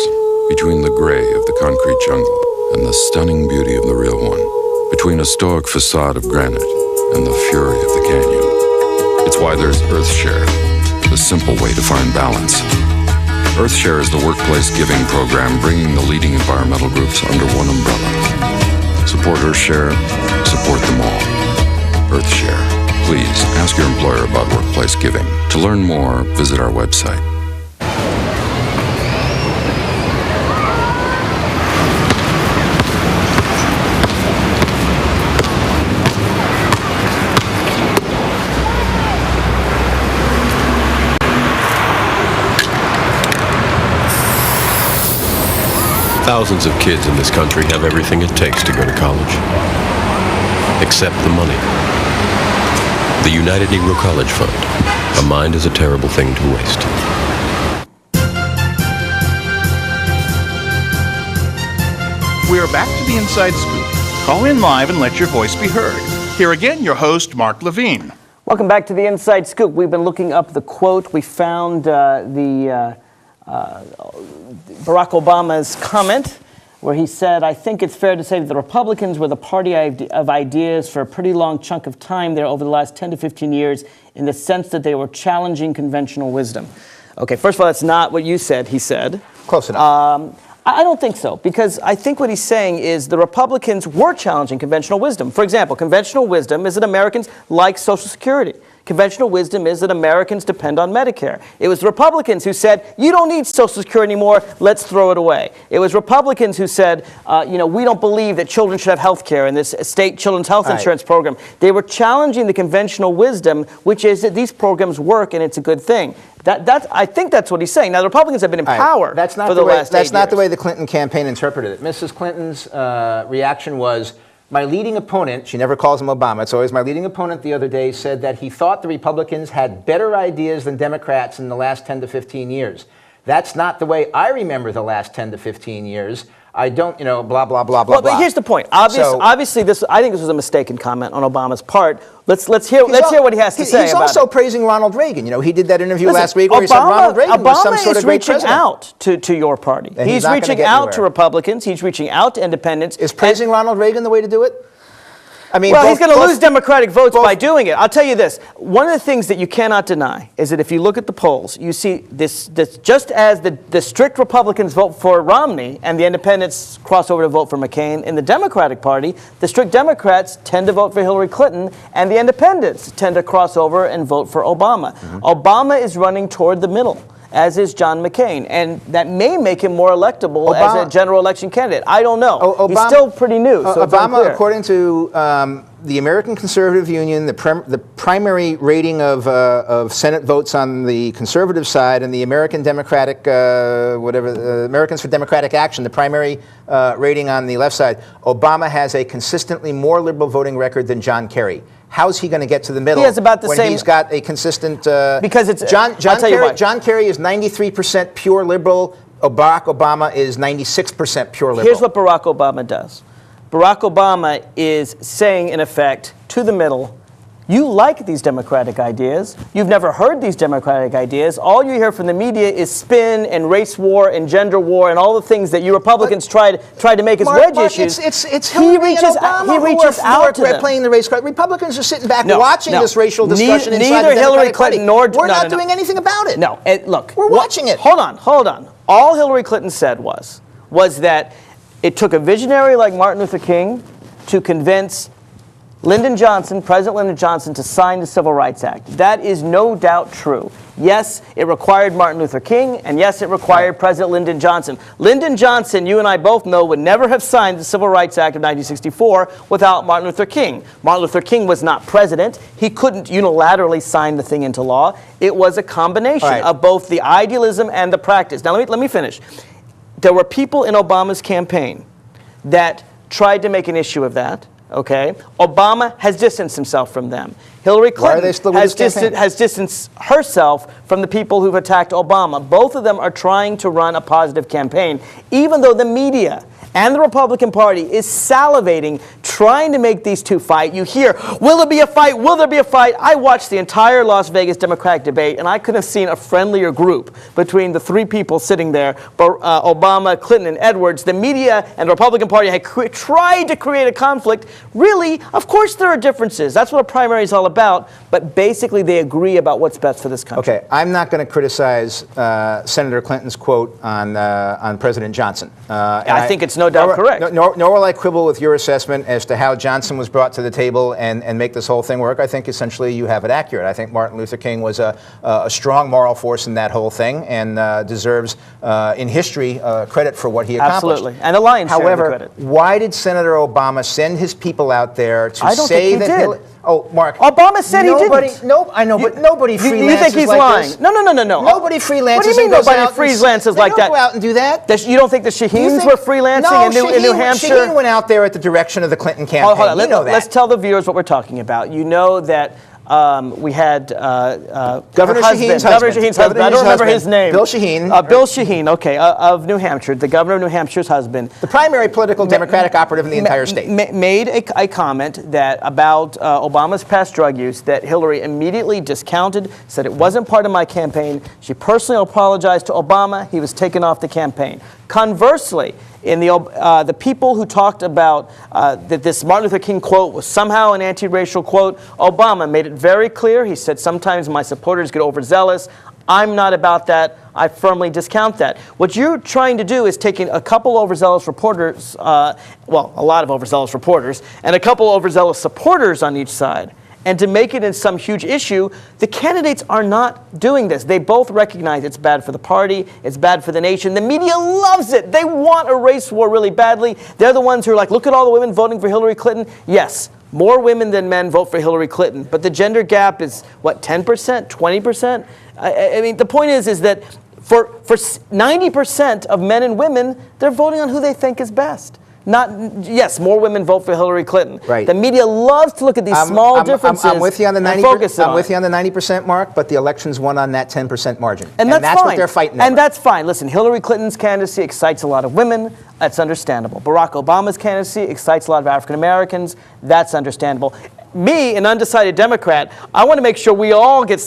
Speaker 10: between the gray of the concrete jungle and the stunning beauty of the real one, between a stoic facade of granite and the fury of the canyon. It's why there's EarthShare, the simple way to find balance. EarthShare is the workplace giving program bringing the leading environmental groups under one umbrella. Support EarthShare, support them all. EarthShare. Please ask your employer about workplace giving. To learn more, visit our website.
Speaker 20: Thousands of kids in this country have everything it takes to go to college, except the money. The United Negro College Fund. A mind is a terrible thing to waste.
Speaker 1: We're back to the Inside Scoop. Call in live and let your voice be heard. Here again, your host, Mark Levine.
Speaker 2: Welcome back to the Inside Scoop. We've been looking up the quote. We found Barack Obama's comment where he said, "I think it's fair to say that the Republicans were the party of ideas for a pretty long chunk of time there over the last 10 to 15 years in the sense that they were challenging conventional wisdom." Okay, first of all, that's not what you said, he said.
Speaker 3: Close enough.
Speaker 2: I don't think so, because I think what he's saying is the Republicans were challenging conventional wisdom. For example, conventional wisdom is that Americans like Social Security. Conventional wisdom is that Americans depend on Medicare. It was the Republicans who said, you don't need Social Security anymore, let's throw it away. It was Republicans who said, we don't believe that children should have health care in this state children's health insurance program. They were challenging the conventional wisdom, which is that these programs work and it's a good thing. I think that's what he's saying. Now, the Republicans have been in power for the last 8 years.
Speaker 3: That's not the way the Clinton campaign interpreted it. Mrs. Clinton's reaction was, my leading opponent, she never calls him Obama, it's always my leading opponent the other day, said that he thought the Republicans had better ideas than Democrats in the last 10 to 15 years. That's not the way I remember the last 10 to 15 years. I don't, blah, blah, blah, blah, blah.
Speaker 2: But here's the point. Obviously, I think this was a mistaken comment on Obama's part. Let's hear what he has to say about it.
Speaker 3: He's also praising Ronald Reagan. He did that interview last week where he said Ronald Reagan was some sort of great president.
Speaker 2: Obama is reaching out to your party. He's reaching out to Republicans. He's reaching out to independents.
Speaker 3: Is praising Ronald Reagan the way to do it? I mean,
Speaker 2: he's going to lose Democratic votes by doing it. I'll tell you this. One of the things that you cannot deny is that if you look at the polls, you see this just as the strict Republicans vote for Romney and the independents cross over to vote for McCain, in the Democratic Party, the strict Democrats tend to vote for Hillary Clinton and the independents tend to cross over and vote for Obama. Mm-hmm. Obama is running toward the middle, as is John McCain, and that may make him more electable as a general election candidate. I don't know. He's still pretty new. So
Speaker 3: Obama, according to the American Conservative Union, the primary rating of Senate votes on the conservative side, and the American Democratic, Americans for Democratic Action, the primary rating on the left side, Obama has a consistently more liberal voting record than John Kerry. How's he going to get to the middle?
Speaker 2: He has about the
Speaker 3: when
Speaker 2: same.
Speaker 3: He's got a consistent.
Speaker 2: Because it's
Speaker 3: John Kerry is 93% pure liberal. Barack Obama is 96% pure liberal.
Speaker 2: Here's what Barack Obama does. Barack Obama is saying, in effect, to the middle, you like these democratic ideas. You've never heard these democratic ideas. All you hear from the media is spin and race war and gender war and all the things that you Republicans tried to make as wedge issues.
Speaker 3: It's Hillary and Obama who are out to them. Playing the race card. Republicans are sitting back watching this racial discussion inside the Democratic Party. We're not doing anything about it.
Speaker 2: No, look.
Speaker 3: We're watching it.
Speaker 2: Hold on. All Hillary Clinton said was that it took a visionary like Martin Luther King to convince President Lyndon Johnson, to sign the Civil Rights Act. That is no doubt true. Yes, it required Martin Luther King, and yes, it required President Lyndon Johnson. Lyndon Johnson, you and I both know, would never have signed the Civil Rights Act of 1964 without Martin Luther King. Martin Luther King was not president. He couldn't unilaterally sign the thing into law. It was a combination of both the idealism and the practice. Now, let me finish. There were people in Obama's campaign that tried to make an issue of that. Okay, Obama has distanced himself from them. Hillary Clinton has distanced herself from the people who've attacked Obama. Both of them are trying to run a positive campaign, even though the media and the Republican Party is salivating, trying to make these two fight. You hear, will there be a fight? Will there be a fight? I watched the entire Las Vegas Democratic debate, and I couldn't have seen a friendlier group between the three people sitting there, Obama, Clinton, and Edwards. The media and the Republican Party had tried to create a conflict. Really, of course there are differences. That's what a primary is all about, but basically they agree about what's best for this country.
Speaker 3: Okay, I'm not going to criticize Senator Clinton's quote on President Johnson.
Speaker 2: I think it's no doubt correct.
Speaker 3: Nor will I quibble with your assessment as to how Johnson was brought to the table and make this whole thing work. I think essentially you have it accurate. I think Martin Luther King was a strong moral force in that whole thing and deserves, in history, credit for what he accomplished.
Speaker 2: Absolutely. And the lion's share of the
Speaker 3: However,
Speaker 2: credit.
Speaker 3: why did Senator Obama send his people out there to
Speaker 2: I don't
Speaker 3: say
Speaker 2: think he
Speaker 3: that
Speaker 2: did.
Speaker 3: Oh, Mark.
Speaker 2: Obama Obama said he didn't.
Speaker 3: No, I know, but nobody freelances
Speaker 2: You think he's
Speaker 3: like
Speaker 2: lying?
Speaker 3: this.
Speaker 2: No.
Speaker 3: Nobody freelances.
Speaker 2: What do you mean nobody freelances like that?
Speaker 3: They don't go out and do that.
Speaker 2: You don't think the Shaheens were freelancing in New Hampshire?
Speaker 3: Shaheen went out there at the direction of the Clinton campaign.
Speaker 2: Hold on.
Speaker 3: You know that.
Speaker 2: Let's tell the viewers what we're talking about. You know that we had
Speaker 3: Governor Shaheen's husband.
Speaker 2: I don't remember his name.
Speaker 3: Bill Shaheen.
Speaker 2: Bill Shaheen, okay, of New Hampshire, the governor of New Hampshire's husband.
Speaker 3: The primary political Democratic operative in the entire state.
Speaker 2: Made a comment that about Obama's past drug use that Hillary immediately discounted, said it wasn't part of my campaign. She personally apologized to Obama. He was taken off the campaign. Conversely, in the people who talked about that this Martin Luther King quote was somehow an anti-racial quote, Obama made it very clear. He said, sometimes my supporters get overzealous. I'm not about that. I firmly discount that. What you're trying to do is taking a couple overzealous reporters, a lot of overzealous reporters, and a couple overzealous supporters on each side, and to make it in some huge issue. The candidates are not doing this. They both recognize it's bad for the party, it's bad for the nation. The media loves it. They want a race war really badly. They're the ones who are like, look at all the women voting for Hillary Clinton. Yes, more women than men vote for Hillary Clinton, but the gender gap is, 10%, 20%? I mean, the point is that for 90% of men and women, they're voting on who they think is best. Yes, more women vote for Hillary Clinton.
Speaker 3: Right.
Speaker 2: The media loves to look at these small differences.
Speaker 3: I'm with you on the 90%.
Speaker 2: Focus on
Speaker 3: I'm with you on the 90% mark, but the election's won on that 10% margin,
Speaker 2: and that's
Speaker 3: fine.
Speaker 2: What
Speaker 3: they're fighting.
Speaker 2: And that's fine. Listen, Hillary Clinton's candidacy excites a lot of women. That's understandable. Barack Obama's candidacy excites a lot of African Americans. That's understandable. Me, an undecided Democrat, I want to make sure we all get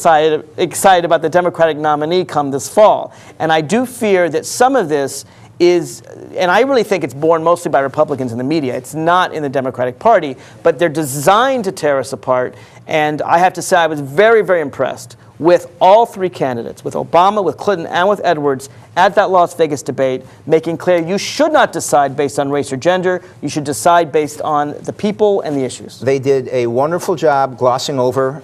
Speaker 2: excited about the Democratic nominee come this fall. And I do fear that some of this is, and I really think it's borne mostly by Republicans in the media. It's not in the Democratic Party, but they're designed to tear us apart. And I have to say I was very, very impressed with all three candidates, with Obama, with Clinton, and with Edwards, at that Las Vegas debate, making clear you should not decide based on race or gender. You should decide based on the people and the issues.
Speaker 3: They did a wonderful job glossing over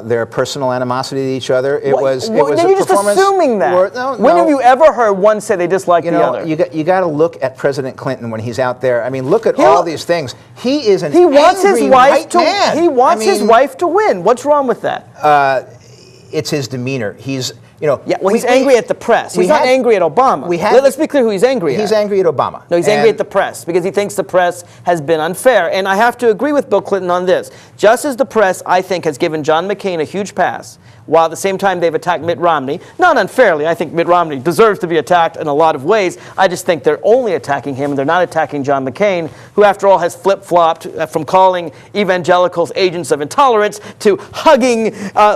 Speaker 3: their personal animosity to each other. It was
Speaker 2: then you're just assuming that. When have you ever heard one say they dislike the other?
Speaker 3: You got to look at President Clinton when he's out there. I mean, look at all these things. He is an
Speaker 2: He wants his wife
Speaker 3: man.
Speaker 2: He wants his wife to win. What's wrong with that?
Speaker 3: It's his demeanor. He's
Speaker 2: he's angry at the press. He's not angry at Obama. Let's be clear who he's angry at.
Speaker 3: He's angry at Obama.
Speaker 2: No, he's angry at the press because he thinks the press has been unfair. And I have to agree with Bill Clinton on this. Just as the press, I think, has given John McCain a huge pass, while at the same time they've attacked Mitt Romney, not unfairly. I think Mitt Romney deserves to be attacked in a lot of ways. I just think they're only attacking him and they're not attacking John McCain, who after all has flip-flopped from calling evangelicals agents of intolerance to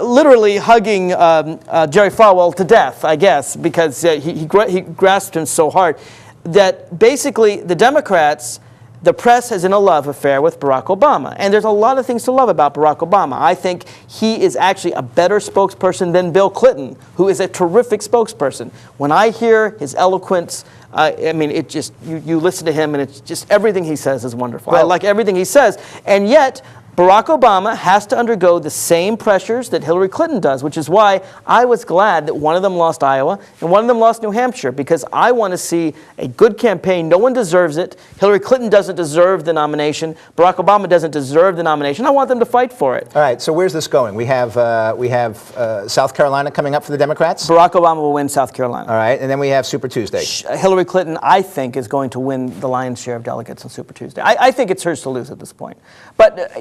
Speaker 2: literally hugging Jerry Falwell to death, I guess, because he grasped him so hard that basically the Democrats, the press is in a love affair with Barack Obama. And there's a lot of things to love about Barack Obama. I think he is actually a better spokesperson than Bill Clinton, who is a terrific spokesperson. When I hear his eloquence, I mean, it just, you listen to him and it's just everything he says is wonderful. I like everything he says. And yet, Barack Obama has to undergo the same pressures that Hillary Clinton does, which is why I was glad that one of them lost Iowa and one of them lost New Hampshire, because I want to see a good campaign. No one deserves it. Hillary Clinton doesn't deserve the nomination. Barack Obama doesn't deserve the nomination. I want them to fight for it.
Speaker 3: All right, so where's this going? We have South Carolina coming up for the Democrats?
Speaker 2: Barack Obama will win South Carolina.
Speaker 3: All right, and then we have Super Tuesday.
Speaker 2: Hillary Clinton, I think, is going to win the lion's share of delegates on Super Tuesday. I think it's hers to lose at this point. But,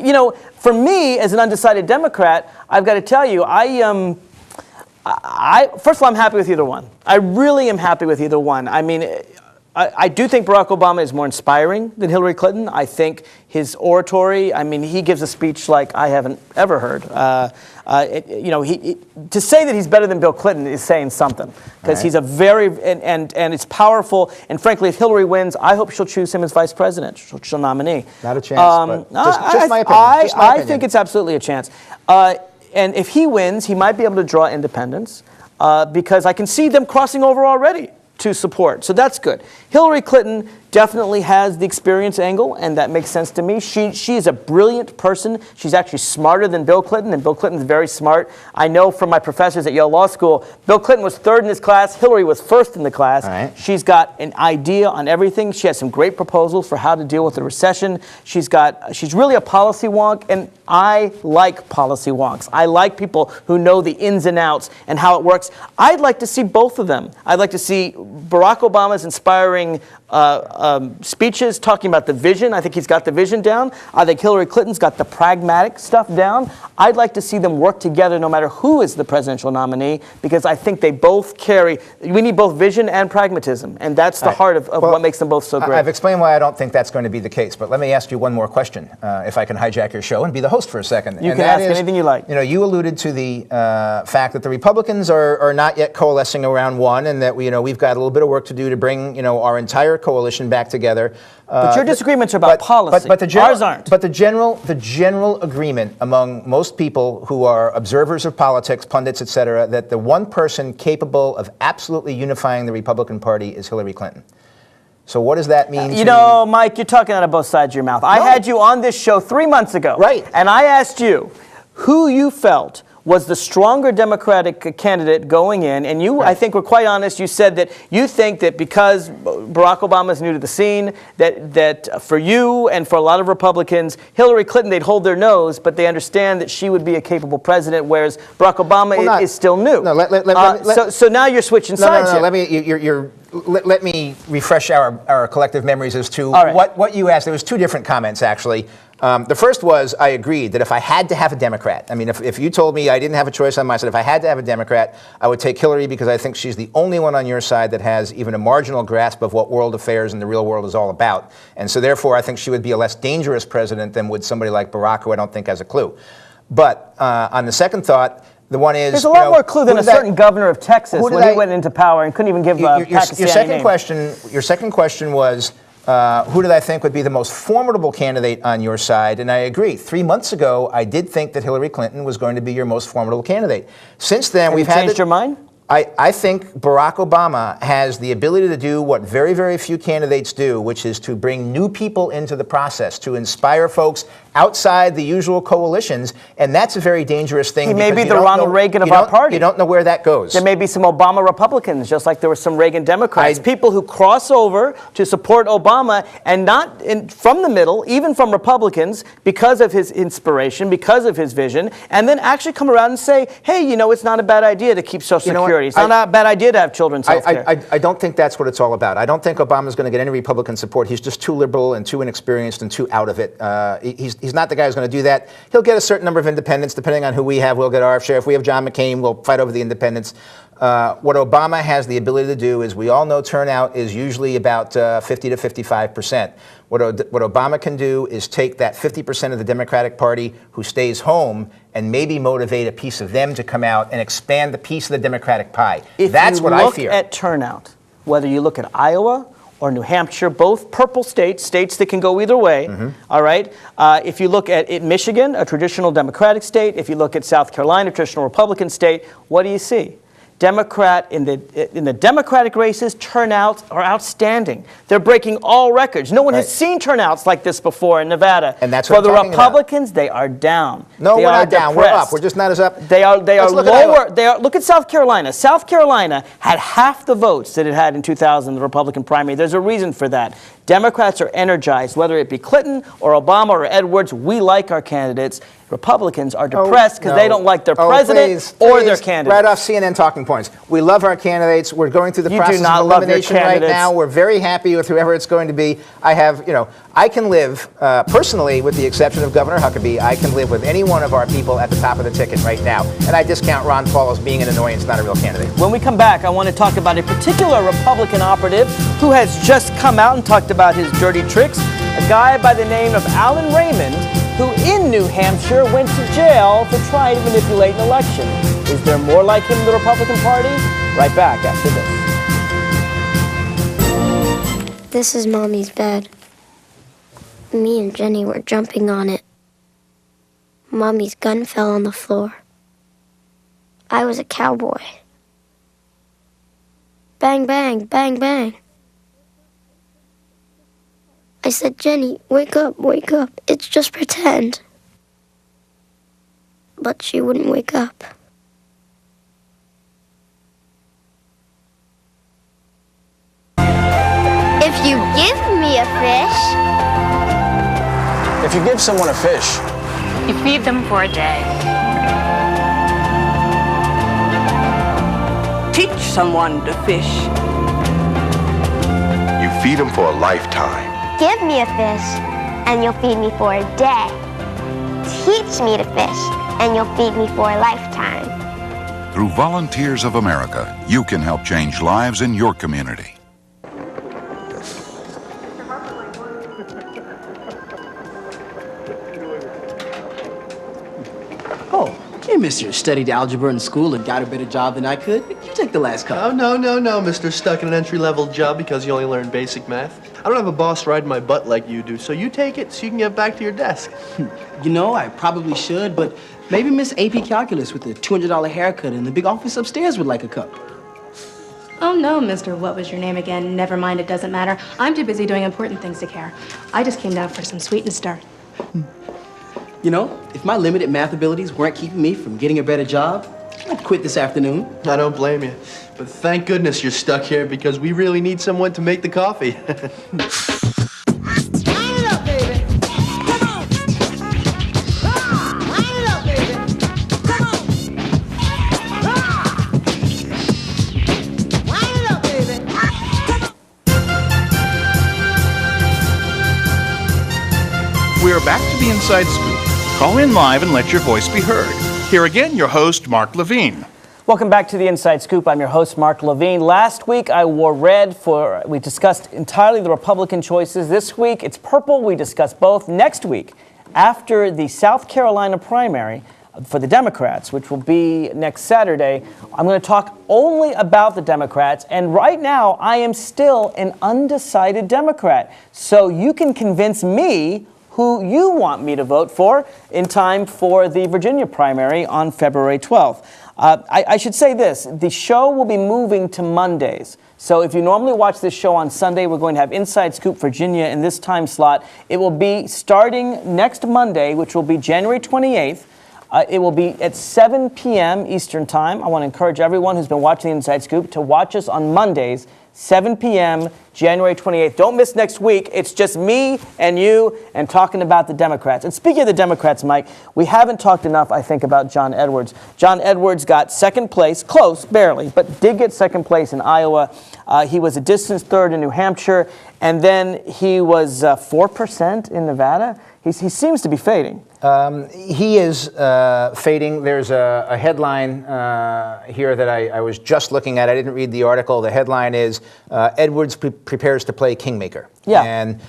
Speaker 2: for me, as an undecided Democrat, I've got to tell you, first of all, I'm happy with either one. I really am happy with either one. I mean, I do think Barack Obama is more inspiring than Hillary Clinton. I think his oratory, I mean, he gives a speech like I haven't ever heard. To say that he's better than Bill Clinton is saying something, because he's a very, and it's powerful. And frankly, if Hillary wins, I hope she'll choose him as vice president. She'll nominee.
Speaker 3: Not a chance, but just my opinion.
Speaker 2: I think it's absolutely a chance. And if he wins, he might be able to draw independents, because I can see them crossing over already to support. So that's good. Hillary Clinton, definitely has the experience angle, and that makes sense to me. She is a brilliant person. She's actually smarter than Bill Clinton, and Bill Clinton's very smart. I know from my professors at Yale Law School, Bill Clinton was third in his class, Hillary was first in the class.
Speaker 3: All right.
Speaker 2: She's got an idea on everything. She has some great proposals for how to deal with the recession. She's really a policy wonk, and I like policy wonks. I like people who know the ins and outs and how it works. I'd like to see both of them. I'd like to see Barack Obama's inspiring speeches talking about the vision. I think he's got the vision down. I think Hillary Clinton's got the pragmatic stuff down. I'd like to see them work together no matter who is the presidential nominee, because I think they both we need both vision and pragmatism, and that's the heart of what makes them both so great.
Speaker 3: I've explained why I don't think that's going to be the case, but let me ask you one more question, if I can hijack your show and be the host for a second.
Speaker 2: You can ask anything you like.
Speaker 3: You alluded to the fact that the Republicans are not yet coalescing around one, and that we've got a little bit of work to do to bring our entire coalition back together.
Speaker 2: But your disagreements are about policy. Ours aren't.
Speaker 3: But the general agreement among most people who are observers of politics, pundits, etc., that the one person capable of absolutely unifying the Republican Party is Hillary Clinton. So what does that mean?
Speaker 2: Mike, you're talking out of both sides of your mouth. I had you on this show 3 months ago.
Speaker 3: Right.
Speaker 2: And I asked you who you felt was the stronger Democratic candidate going in, and you, I think, were quite honest. You said that you think that because Barack Obama is new to the scene, that for you and for a lot of Republicans, Hillary Clinton, they'd hold their nose, but they understand that she would be a capable president, whereas Barack Obama is still new.
Speaker 3: No,
Speaker 2: so now you're switching sides here.
Speaker 3: Let me refresh our collective memories as to what you asked. There was two different comments, actually. The first was, I agreed that if I had to have a Democrat, I mean, if you told me I didn't have a choice on my side, if I had to have a Democrat, I would take Hillary, because I think she's the only one on your side that has even a marginal grasp of what world affairs and the real world is all about. And so therefore, I think she would be a less dangerous president than would somebody like Barack, who I don't think has a clue. But on the second thought, the one is...
Speaker 2: There's a lot more clue than a certain governor of Texas when he went into power and couldn't even give a Pakistani name.
Speaker 3: Your second question was... who did I think would be the most formidable candidate on your side? And I agree. 3 months ago, I did think that Hillary Clinton was going to be your most formidable candidate. Since then, we've had...
Speaker 2: changed your mind?
Speaker 3: I think Barack Obama has the ability to do what very, very few candidates do, which is to bring new people into the process, to inspire folks outside the usual coalitions, and that's a very dangerous thing.
Speaker 2: He may be the Ronald Reagan of our party.
Speaker 3: You don't know where that goes.
Speaker 2: There may be some Obama Republicans, just like there were some Reagan Democrats. People who cross over to support Obama, and not from the middle, even from Republicans, because of his inspiration, because of his vision, and then actually come around and say, hey, it's not a bad idea to keep Social Security. It's not a bad idea to have children's health care.
Speaker 3: I don't think that's what it's all about. I don't think Obama's going to get any Republican support. He's just too liberal and too inexperienced and too out of it. He's not the guy who's going to do that. He'll get a certain number of independents. Depending on who we have, we'll get our share. If we have John McCain, we'll fight over the independents. What Obama has the ability to do is, we all know turnout is usually about 50 to 55%. What Obama can do is take that 50% of the Democratic Party who stays home and maybe motivate a piece of them to come out and expand the piece of the Democratic pie. That's what I fear.
Speaker 2: If you look at turnout, whether you look at Iowa or New Hampshire, both purple states that can go either way, all right? If you look at Michigan, a traditional Democratic state, if you look at South Carolina, a traditional Republican state, what do you see? Democrat in the Democratic races, turnouts are outstanding. They're breaking all records. No one has seen turnouts like this before in Nevada.
Speaker 3: And that's what
Speaker 2: For the Republicans, they are down.
Speaker 3: No, we're not down. We're up. We're just not as up.
Speaker 2: They are lower. Look at South Carolina. South Carolina had half the votes that it had in 2000, the Republican primary. There's a reason for that. Democrats are energized, whether it be Clinton or Obama or Edwards. We like our candidates. Republicans are depressed because they don't like their president or their candidate.
Speaker 3: Right off CNN talking points. We love our candidates. We're going through the process of elimination right now. We're very happy with whoever it's going to be. I can live, personally, with the exception of Governor Huckabee, I can live with any one of our people at the top of the ticket right now. And I discount Ron Paul as being an annoyance, not a real candidate.
Speaker 2: When we come back, I want to talk about a particular Republican operative who has just come out and talked about his dirty tricks, a guy by the name of Alan Raymond, who in New Hampshire went to jail for trying to manipulate an election. Is there more like him in the Republican Party? Right back after this.
Speaker 4: This is Mommy's bed. Me and Jenny were jumping on it. Mommy's gun fell on the floor. I was a cowboy. Bang, bang, bang, bang. I said, Jenny, wake up, wake up. It's just pretend. But she wouldn't wake up.
Speaker 8: If you give me a fish.
Speaker 6: If you give someone a fish,
Speaker 7: You feed them for a day.
Speaker 8: Teach someone to fish.
Speaker 9: You feed them for a lifetime.
Speaker 4: Give me a fish, and you'll feed me for a day. Teach me to fish, and you'll feed me for a lifetime.
Speaker 21: Through Volunteers of America, you can help change lives in your community.
Speaker 5: Oh, hey, mister, studied algebra in school and got a better job than I could. You take the last cup.
Speaker 11: Oh, no, mister. Stuck in an entry-level job because you only learn basic math. I don't have a boss riding my butt like you do, so you take it so you can get back to your desk.
Speaker 5: You know, I probably should, but maybe Miss AP Calculus with the $200 haircut in the big office upstairs would like a cup.
Speaker 12: Oh no, Mr. What was your name again? Never mind, it doesn't matter. I'm too busy doing important things to care. I just came down for some sweet and start.
Speaker 5: You know, if my limited math abilities weren't keeping me from getting a better job, I'd quit this afternoon.
Speaker 11: I don't blame you. But thank goodness you're stuck here because we really need someone to make the coffee.
Speaker 1: We're back to the Inside Scoop. Call in live and let your voice be heard. Here again, your host, Mark Levine.
Speaker 2: Welcome back to the Inside Scoop. I'm your host, Mark Levine. Last week, I wore red we discussed entirely the Republican choices. This week, it's purple. We discussed both. Next week, after the South Carolina primary for the Democrats, which will be next Saturday, I'm going to talk only about the Democrats. And right now, I am still an undecided Democrat. So you can convince me who you want me to vote for in time for the Virginia primary on February 12th. I should say this, the show will be moving to Mondays. So if you normally watch this show on Sunday, we're going to have Inside Scoop Virginia in this time slot. It will be starting next Monday, which will be January 28th. It will be at 7 p.m. Eastern Time. I want to encourage everyone who's been watching the Inside Scoop to watch us on Mondays, 7 p.m., January 28th. Don't miss next week. It's just me and you and talking about the Democrats. And speaking of the Democrats, Mike, we haven't talked enough, I think, about John Edwards. John Edwards got second place, close, barely, but did get second place in Iowa. He was a distant third in New Hampshire, and then he was 4% in Nevada. He seems to be fading.
Speaker 3: He is fading. There's a headline here that I was just looking at. I didn't read the article. The headline is Edwards prepares to play Kingmaker.
Speaker 2: Yeah.
Speaker 3: And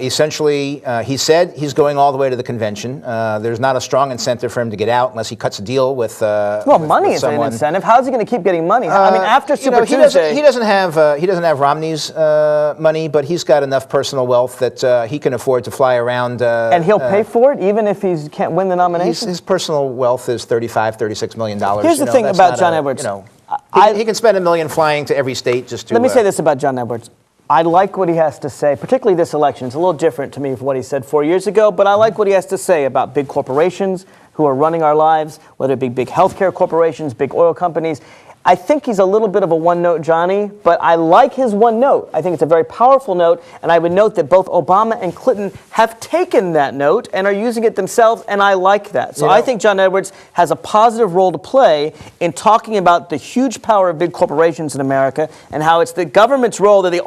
Speaker 3: essentially, he said he's going all the way to the convention. There's not a strong incentive for him to get out unless he cuts a deal with
Speaker 2: money is
Speaker 3: someone.
Speaker 2: an incentive. How's he going to keep getting money? I mean, after Super Tuesday,
Speaker 3: he doesn't have Romney's money, but he's got enough personal wealth that he can afford to fly around.
Speaker 2: And he'll pay for it even if he can't win the nomination?
Speaker 3: His personal wealth is $36 million.
Speaker 2: Here's the thing about John Edwards.
Speaker 3: He can spend $1 million flying to every state just to...
Speaker 2: Let me say this about John Edwards. I like what he has to say, particularly this election. It's a little different to me from what he said 4 years ago, but I like what he has to say about big corporations who are running our lives, whether it be big healthcare corporations, big oil companies. I think he's a little bit of a one-note Johnny, but I like his one note. I think it's a very powerful note, and I would note that both Obama and Clinton have taken that note and are using it themselves, and I like that. So I think John Edwards has a positive role to play in talking about the huge power of big corporations in America and how it's the government's role. They're the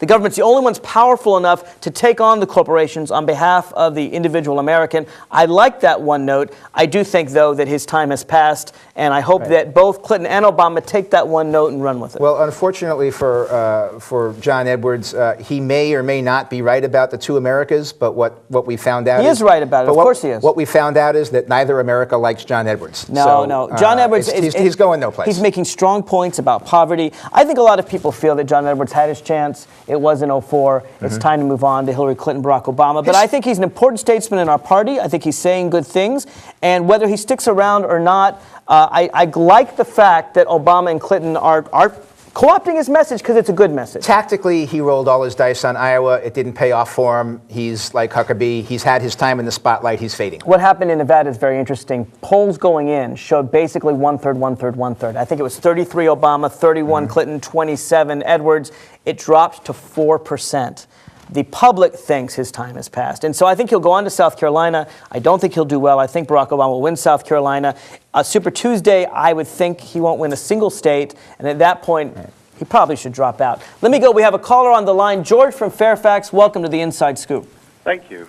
Speaker 2: government's the only ones powerful enough to take on the corporations on behalf of the individual American. I like that one note. I do think, though, that his time has passed, and I hope that both Clinton and Obama take that one note and run with it.
Speaker 3: Well, unfortunately for John Edwards, he may or may not be right about the two Americas, but what we found out
Speaker 2: he is right about it. Of course he is.
Speaker 3: What we found out is that neither America likes John Edwards.
Speaker 2: No. John Edwards
Speaker 3: he's going no place.
Speaker 2: He's making strong points about poverty. I think a lot of people feel that John Edwards had his chance. It was in 2004. It's time to move on to Hillary Clinton, Barack Obama. But I think he's an important statesman in our party. I think he's saying good things. And whether he sticks around or not, I like the fact that Obama and Clinton are co-opting his message because it's a good message.
Speaker 3: Tactically, he rolled all his dice on Iowa. It didn't pay off for him. He's like Huckabee. He's had his time in the spotlight. He's fading.
Speaker 2: What happened in Nevada is very interesting. Polls going in showed basically one-third, one-third, one-third. I think it was 33 Obama, 31 Clinton, 27 Edwards. It dropped to 4%. The public thinks his time has passed. And so I think he'll go on to South Carolina. I don't think he'll do well. I think Barack Obama will win South Carolina. Super Tuesday, I would think he won't win a single state. And at that point, he probably should drop out. Let me go. We have a caller on the line. George from Fairfax, welcome to the Inside Scoop.
Speaker 13: Thank you.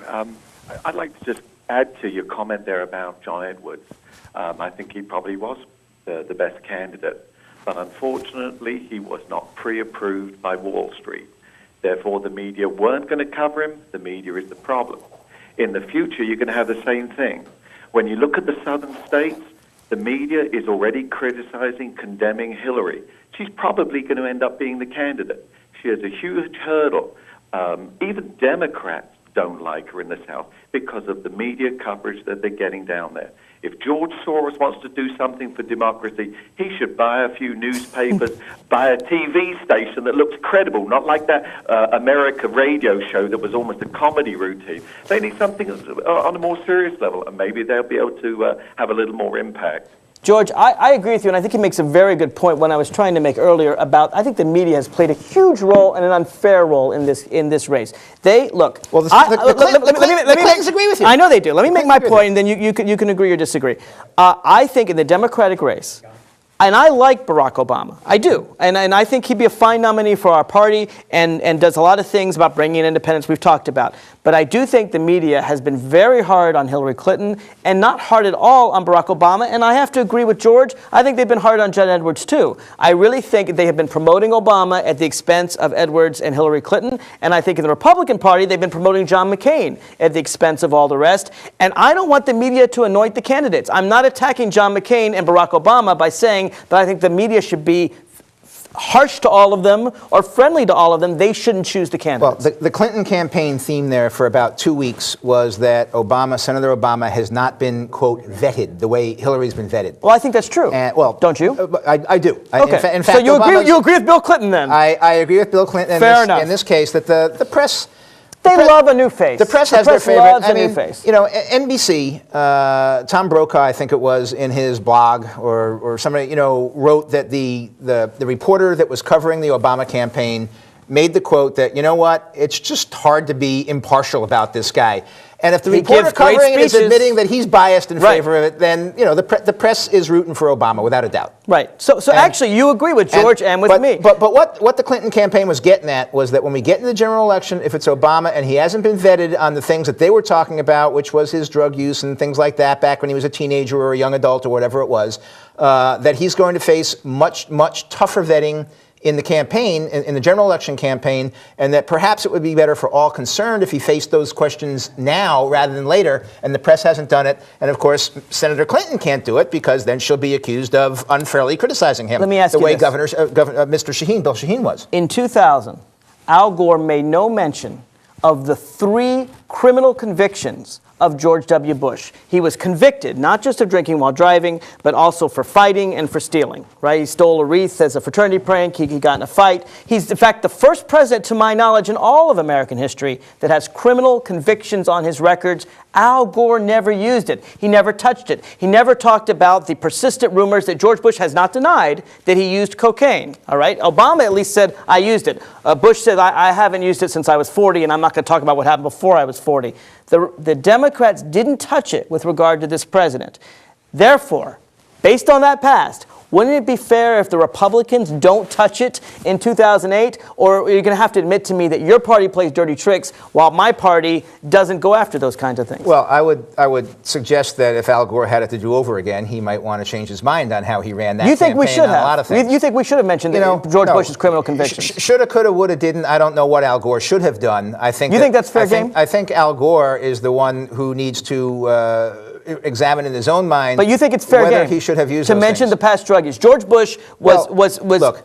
Speaker 13: I'd like to just add to your comment there about John Edwards. I think he probably was the best candidate. But unfortunately, he was not pre-approved by Wall Street. Therefore, the media weren't going to cover him. The media is the problem. In the future, you're going to have the same thing. When you look at the southern states, the media is already criticizing, condemning Hillary. She's probably going to end up being the candidate. She has a huge hurdle. Even Democrats don't like her in the South because of the media coverage that they're getting down there. If George Soros wants to do something for democracy, he should buy a few newspapers, buy a TV station that looks credible, not like that America radio show that was almost a comedy routine. They need something on a more serious level, and maybe they'll be able to have a little more impact.
Speaker 2: George, I agree with you, and I think he makes a very good point when I was trying to make earlier about I think the media has played a huge role and an unfair role in this race. They look. Well,
Speaker 3: the Clintons agree with you.
Speaker 2: I know they do. Let me make my point, and then you can agree or disagree. I think in the Democratic race, and I like Barack Obama. I do. And I think he'd be a fine nominee for our party and does a lot of things about bringing in independence we've talked about. But I do think the media has been very hard on Hillary Clinton and not hard at all on Barack Obama. And I have to agree with George. I think they've been hard on John Edwards, too. I really think they have been promoting Obama at the expense of Edwards and Hillary Clinton. And I think in the Republican Party, they've been promoting John McCain at the expense of all the rest. And I don't want the media to anoint the candidates. I'm not attacking John McCain and Barack Obama by saying that I think the media should be harsh to all of them or friendly to all of them. They shouldn't choose the candidates.
Speaker 3: Well, the Clinton campaign theme there for about 2 weeks was that Senator Obama has not been, quote, vetted the way Hillary's been vetted.
Speaker 2: Well, I think that's true.
Speaker 3: Well,
Speaker 2: don't you?
Speaker 3: I do.
Speaker 2: Okay.
Speaker 3: In fact,
Speaker 2: so you agree with Bill Clinton then?
Speaker 3: I agree with Bill Clinton in this case that the press.
Speaker 2: They love a new face.
Speaker 3: The press has their favorite.
Speaker 2: Loves a new face.
Speaker 3: You know, NBC, Tom Brokaw, I think it was, in his blog or somebody, wrote that the reporter that was covering the Obama campaign made the quote that, you know what, it's just hard to be impartial about this guy. And if the reporter covering it is admitting that he's biased in favor of it, then the press is rooting for Obama without a doubt.
Speaker 2: Right. So actually, you agree with George and with me.
Speaker 3: But what the Clinton campaign was getting at was that when we get in the general election, if it's Obama and he hasn't been vetted on the things that they were talking about, which was his drug use and things like that back when he was a teenager or a young adult or whatever it was, that he's going to face much tougher vetting in the campaign, in the general election campaign, and that perhaps it would be better for all concerned if he faced those questions now rather than later, and the press hasn't done it. And of course, Senator Clinton can't do it because then she'll be accused of unfairly criticizing him.
Speaker 2: Let me ask
Speaker 3: the
Speaker 2: you
Speaker 3: way
Speaker 2: this.
Speaker 3: Mr. Shaheen, Bill Shaheen was.
Speaker 2: In 2000, Al Gore made no mention of the 3 criminal convictions of George W. Bush. He was convicted not just of drinking while driving, but also for fighting and for stealing, right? He stole a wreath as a fraternity prank. He got in a fight. He's, in fact, the first president, to my knowledge, in all of American history that has criminal convictions on his records. Al Gore never used it. He never touched it. He never talked about the persistent rumors that George Bush has not denied that he used cocaine, all right? Obama at least said, I used it. Bush said, I haven't used it since I was 40, and I'm not going to talk about what happened before I was 40. The Democrats didn't touch it with regard to this president. Therefore, based on that past, wouldn't it be fair if the Republicans don't touch it in 2008? Or are you going to have to admit to me that your party plays dirty tricks while my party doesn't go after those kinds of things?
Speaker 3: Well, I would suggest that if Al Gore had it to do over again, he might want to change his mind on how he ran that campaign on a lot of things.
Speaker 2: You think we should have mentioned George Bush's criminal convictions?
Speaker 3: Shoulda, coulda, woulda, didn't. I don't know what Al Gore should have done.
Speaker 2: You think that's fair game?
Speaker 3: I think Al Gore is the one who needs to examine in his own mind.
Speaker 2: But you think it's fair
Speaker 3: whether
Speaker 2: game
Speaker 3: he should have used
Speaker 2: to
Speaker 3: those
Speaker 2: mention
Speaker 3: things.
Speaker 2: the past drug use? George Bush was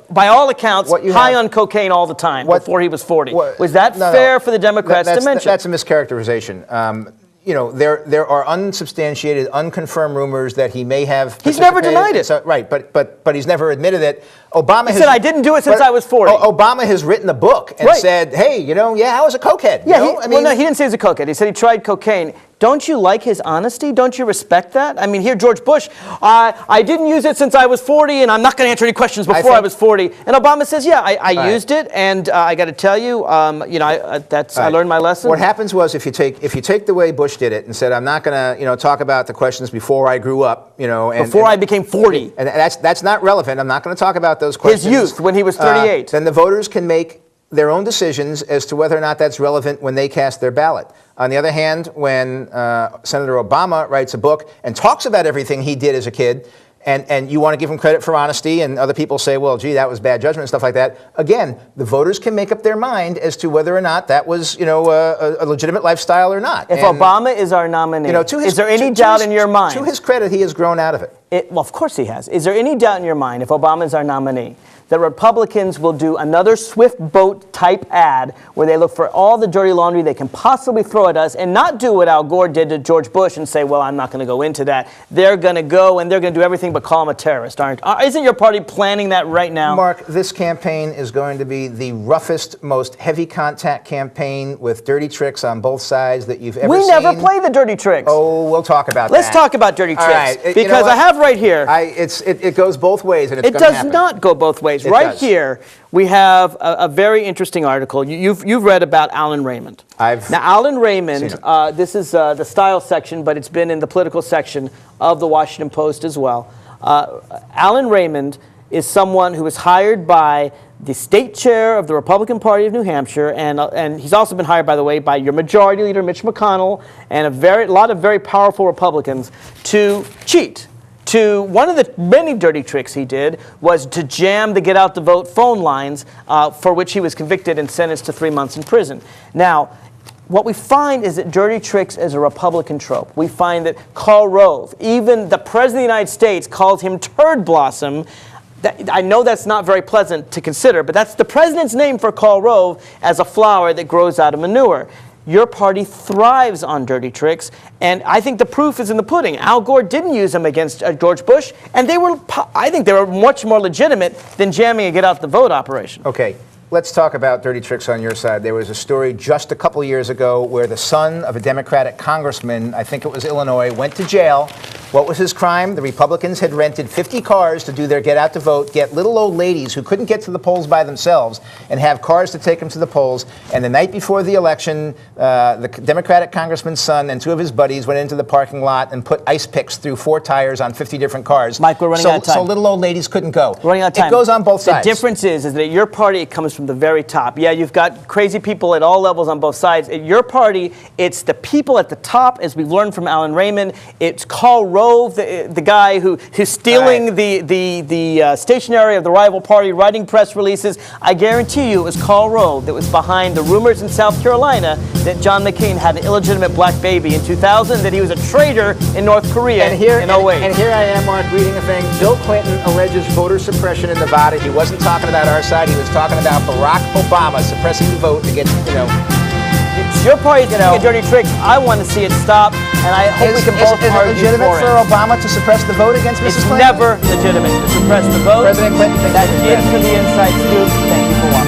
Speaker 2: by all accounts high on cocaine all the time before he was 40. Was that fair for the Democrats to mention?
Speaker 3: That's a mischaracterization. There are unsubstantiated, unconfirmed rumors that he may have.
Speaker 2: He's never denied it.
Speaker 3: Right, but he's never admitted it. Obama
Speaker 2: He said, I didn't do it since I was 40.
Speaker 3: Obama has written a book and said, hey, I was a cokehead.
Speaker 2: Yeah, he didn't say he was a cokehead. He said he tried cocaine. Don't you like his honesty? Don't you respect that? I mean, here, George Bush, I didn't use it since I was 40, and I'm not going to answer any questions before I was 40. And Obama says, yeah, I used it, and I got to tell you, I learned my lesson.
Speaker 3: What happens was if you take the way Bush did it and said, I'm not going to talk about the questions before I grew up,
Speaker 2: before I became 40,
Speaker 3: and that's not relevant. I'm not going to talk about those questions.
Speaker 2: His youth when he was 38.
Speaker 3: Then the voters can make their own decisions as to whether or not that's relevant when they cast their ballot. On the other hand, when Senator Obama writes a book and talks about everything he did as a kid, and you want to give him credit for honesty, and other people say, well, gee, that was bad judgment and stuff like that, again, the voters can make up their mind as to whether or not that was, a legitimate lifestyle or not.
Speaker 2: If Obama is our nominee, is there any doubt in your mind?
Speaker 3: To his credit, he has grown out of it.
Speaker 2: Well, of course he has. Is there any doubt in your mind, if Obama is our nominee, that Republicans will do another Swift Boat type ad where they look for all the dirty laundry they can possibly throw at us and not do what Al Gore did to George Bush and say, well, I'm not going to go into that. They're going to go and they're going to do everything but call him a terrorist, isn't your party planning that right now?
Speaker 3: Mark, this campaign is going to be the roughest, most heavy contact campaign with dirty tricks on both sides that you've ever seen.
Speaker 2: We never play the dirty tricks.
Speaker 3: Oh, we'll talk about
Speaker 2: Let's
Speaker 3: that.
Speaker 2: talk about dirty tricks.
Speaker 3: Right.
Speaker 2: Because I have right here.
Speaker 3: It goes both ways, and it's going to happen.
Speaker 2: It does not go both ways. Right here, we have a very interesting article. You've read about Alan Raymond. Now, Alan Raymond, this is the style section, but it's been in the political section of the Washington Post as well. Alan Raymond is someone who was hired by the state chair of the Republican Party of New Hampshire, and he's also been hired, by the way, by your majority leader, Mitch McConnell, and a lot of very powerful Republicans to cheat. One of the many dirty tricks he did was to jam the get out the vote phone lines, for which he was convicted and sentenced to 3 months in prison. Now, what we find is that dirty tricks is a Republican trope. We find that Karl Rove, even the President of the United States, calls him Turd Blossom. I know that's not very pleasant to consider, but that's the president's name for Karl Rove as a flower that grows out of manure. Your party thrives on dirty tricks, and I think the proof is in the pudding. Al Gore didn't use them against George Bush, and I think they were much more legitimate than jamming a get-out-the-vote operation.
Speaker 3: Okay, let's talk about dirty tricks on your side. There was a story just a couple years ago where the son of a Democratic congressman, I think it was Illinois, went to jail. What was his crime? The Republicans had rented 50 cars to do their get-out-the-vote, get little old ladies who couldn't get to the polls by themselves, and have cars to take them to the polls. And the night before the election, the Democratic congressman's son and two of his buddies went into the parking lot and put ice picks through 4 tires on 50 different cars.
Speaker 2: Mike, we're running out of time.
Speaker 3: So little old ladies couldn't go.
Speaker 2: Running out of time.
Speaker 3: It goes on both sides.
Speaker 2: The difference is that at your party, it comes from the very top. Yeah, you've got crazy people at all levels on both sides. At your party, it's the people at the top, as we've learned from Alan Raymond. It's Karl Rove, the guy who's stealing the stationery of the rival party, writing press releases. I guarantee you it was Karl Rove that was behind the rumors in South Carolina that John McCain had an illegitimate black baby in 2000, that he was a traitor in North Korea in 08.
Speaker 3: And here I am, Mark, reading a thing. Bill Clinton alleges voter suppression in Nevada. He wasn't talking about our side. He was talking about Barack Obama suppressing the vote to get,
Speaker 2: It's your party's doing a dirty trick. I want to see it stop, and I hope we can both argue
Speaker 3: Is it legitimate for Obama to suppress the vote against Mrs. Clinton?
Speaker 2: It's never legitimate to suppress the vote.
Speaker 3: President Clinton thinks
Speaker 2: That's it for the Inside Scoop. Thank you for watching.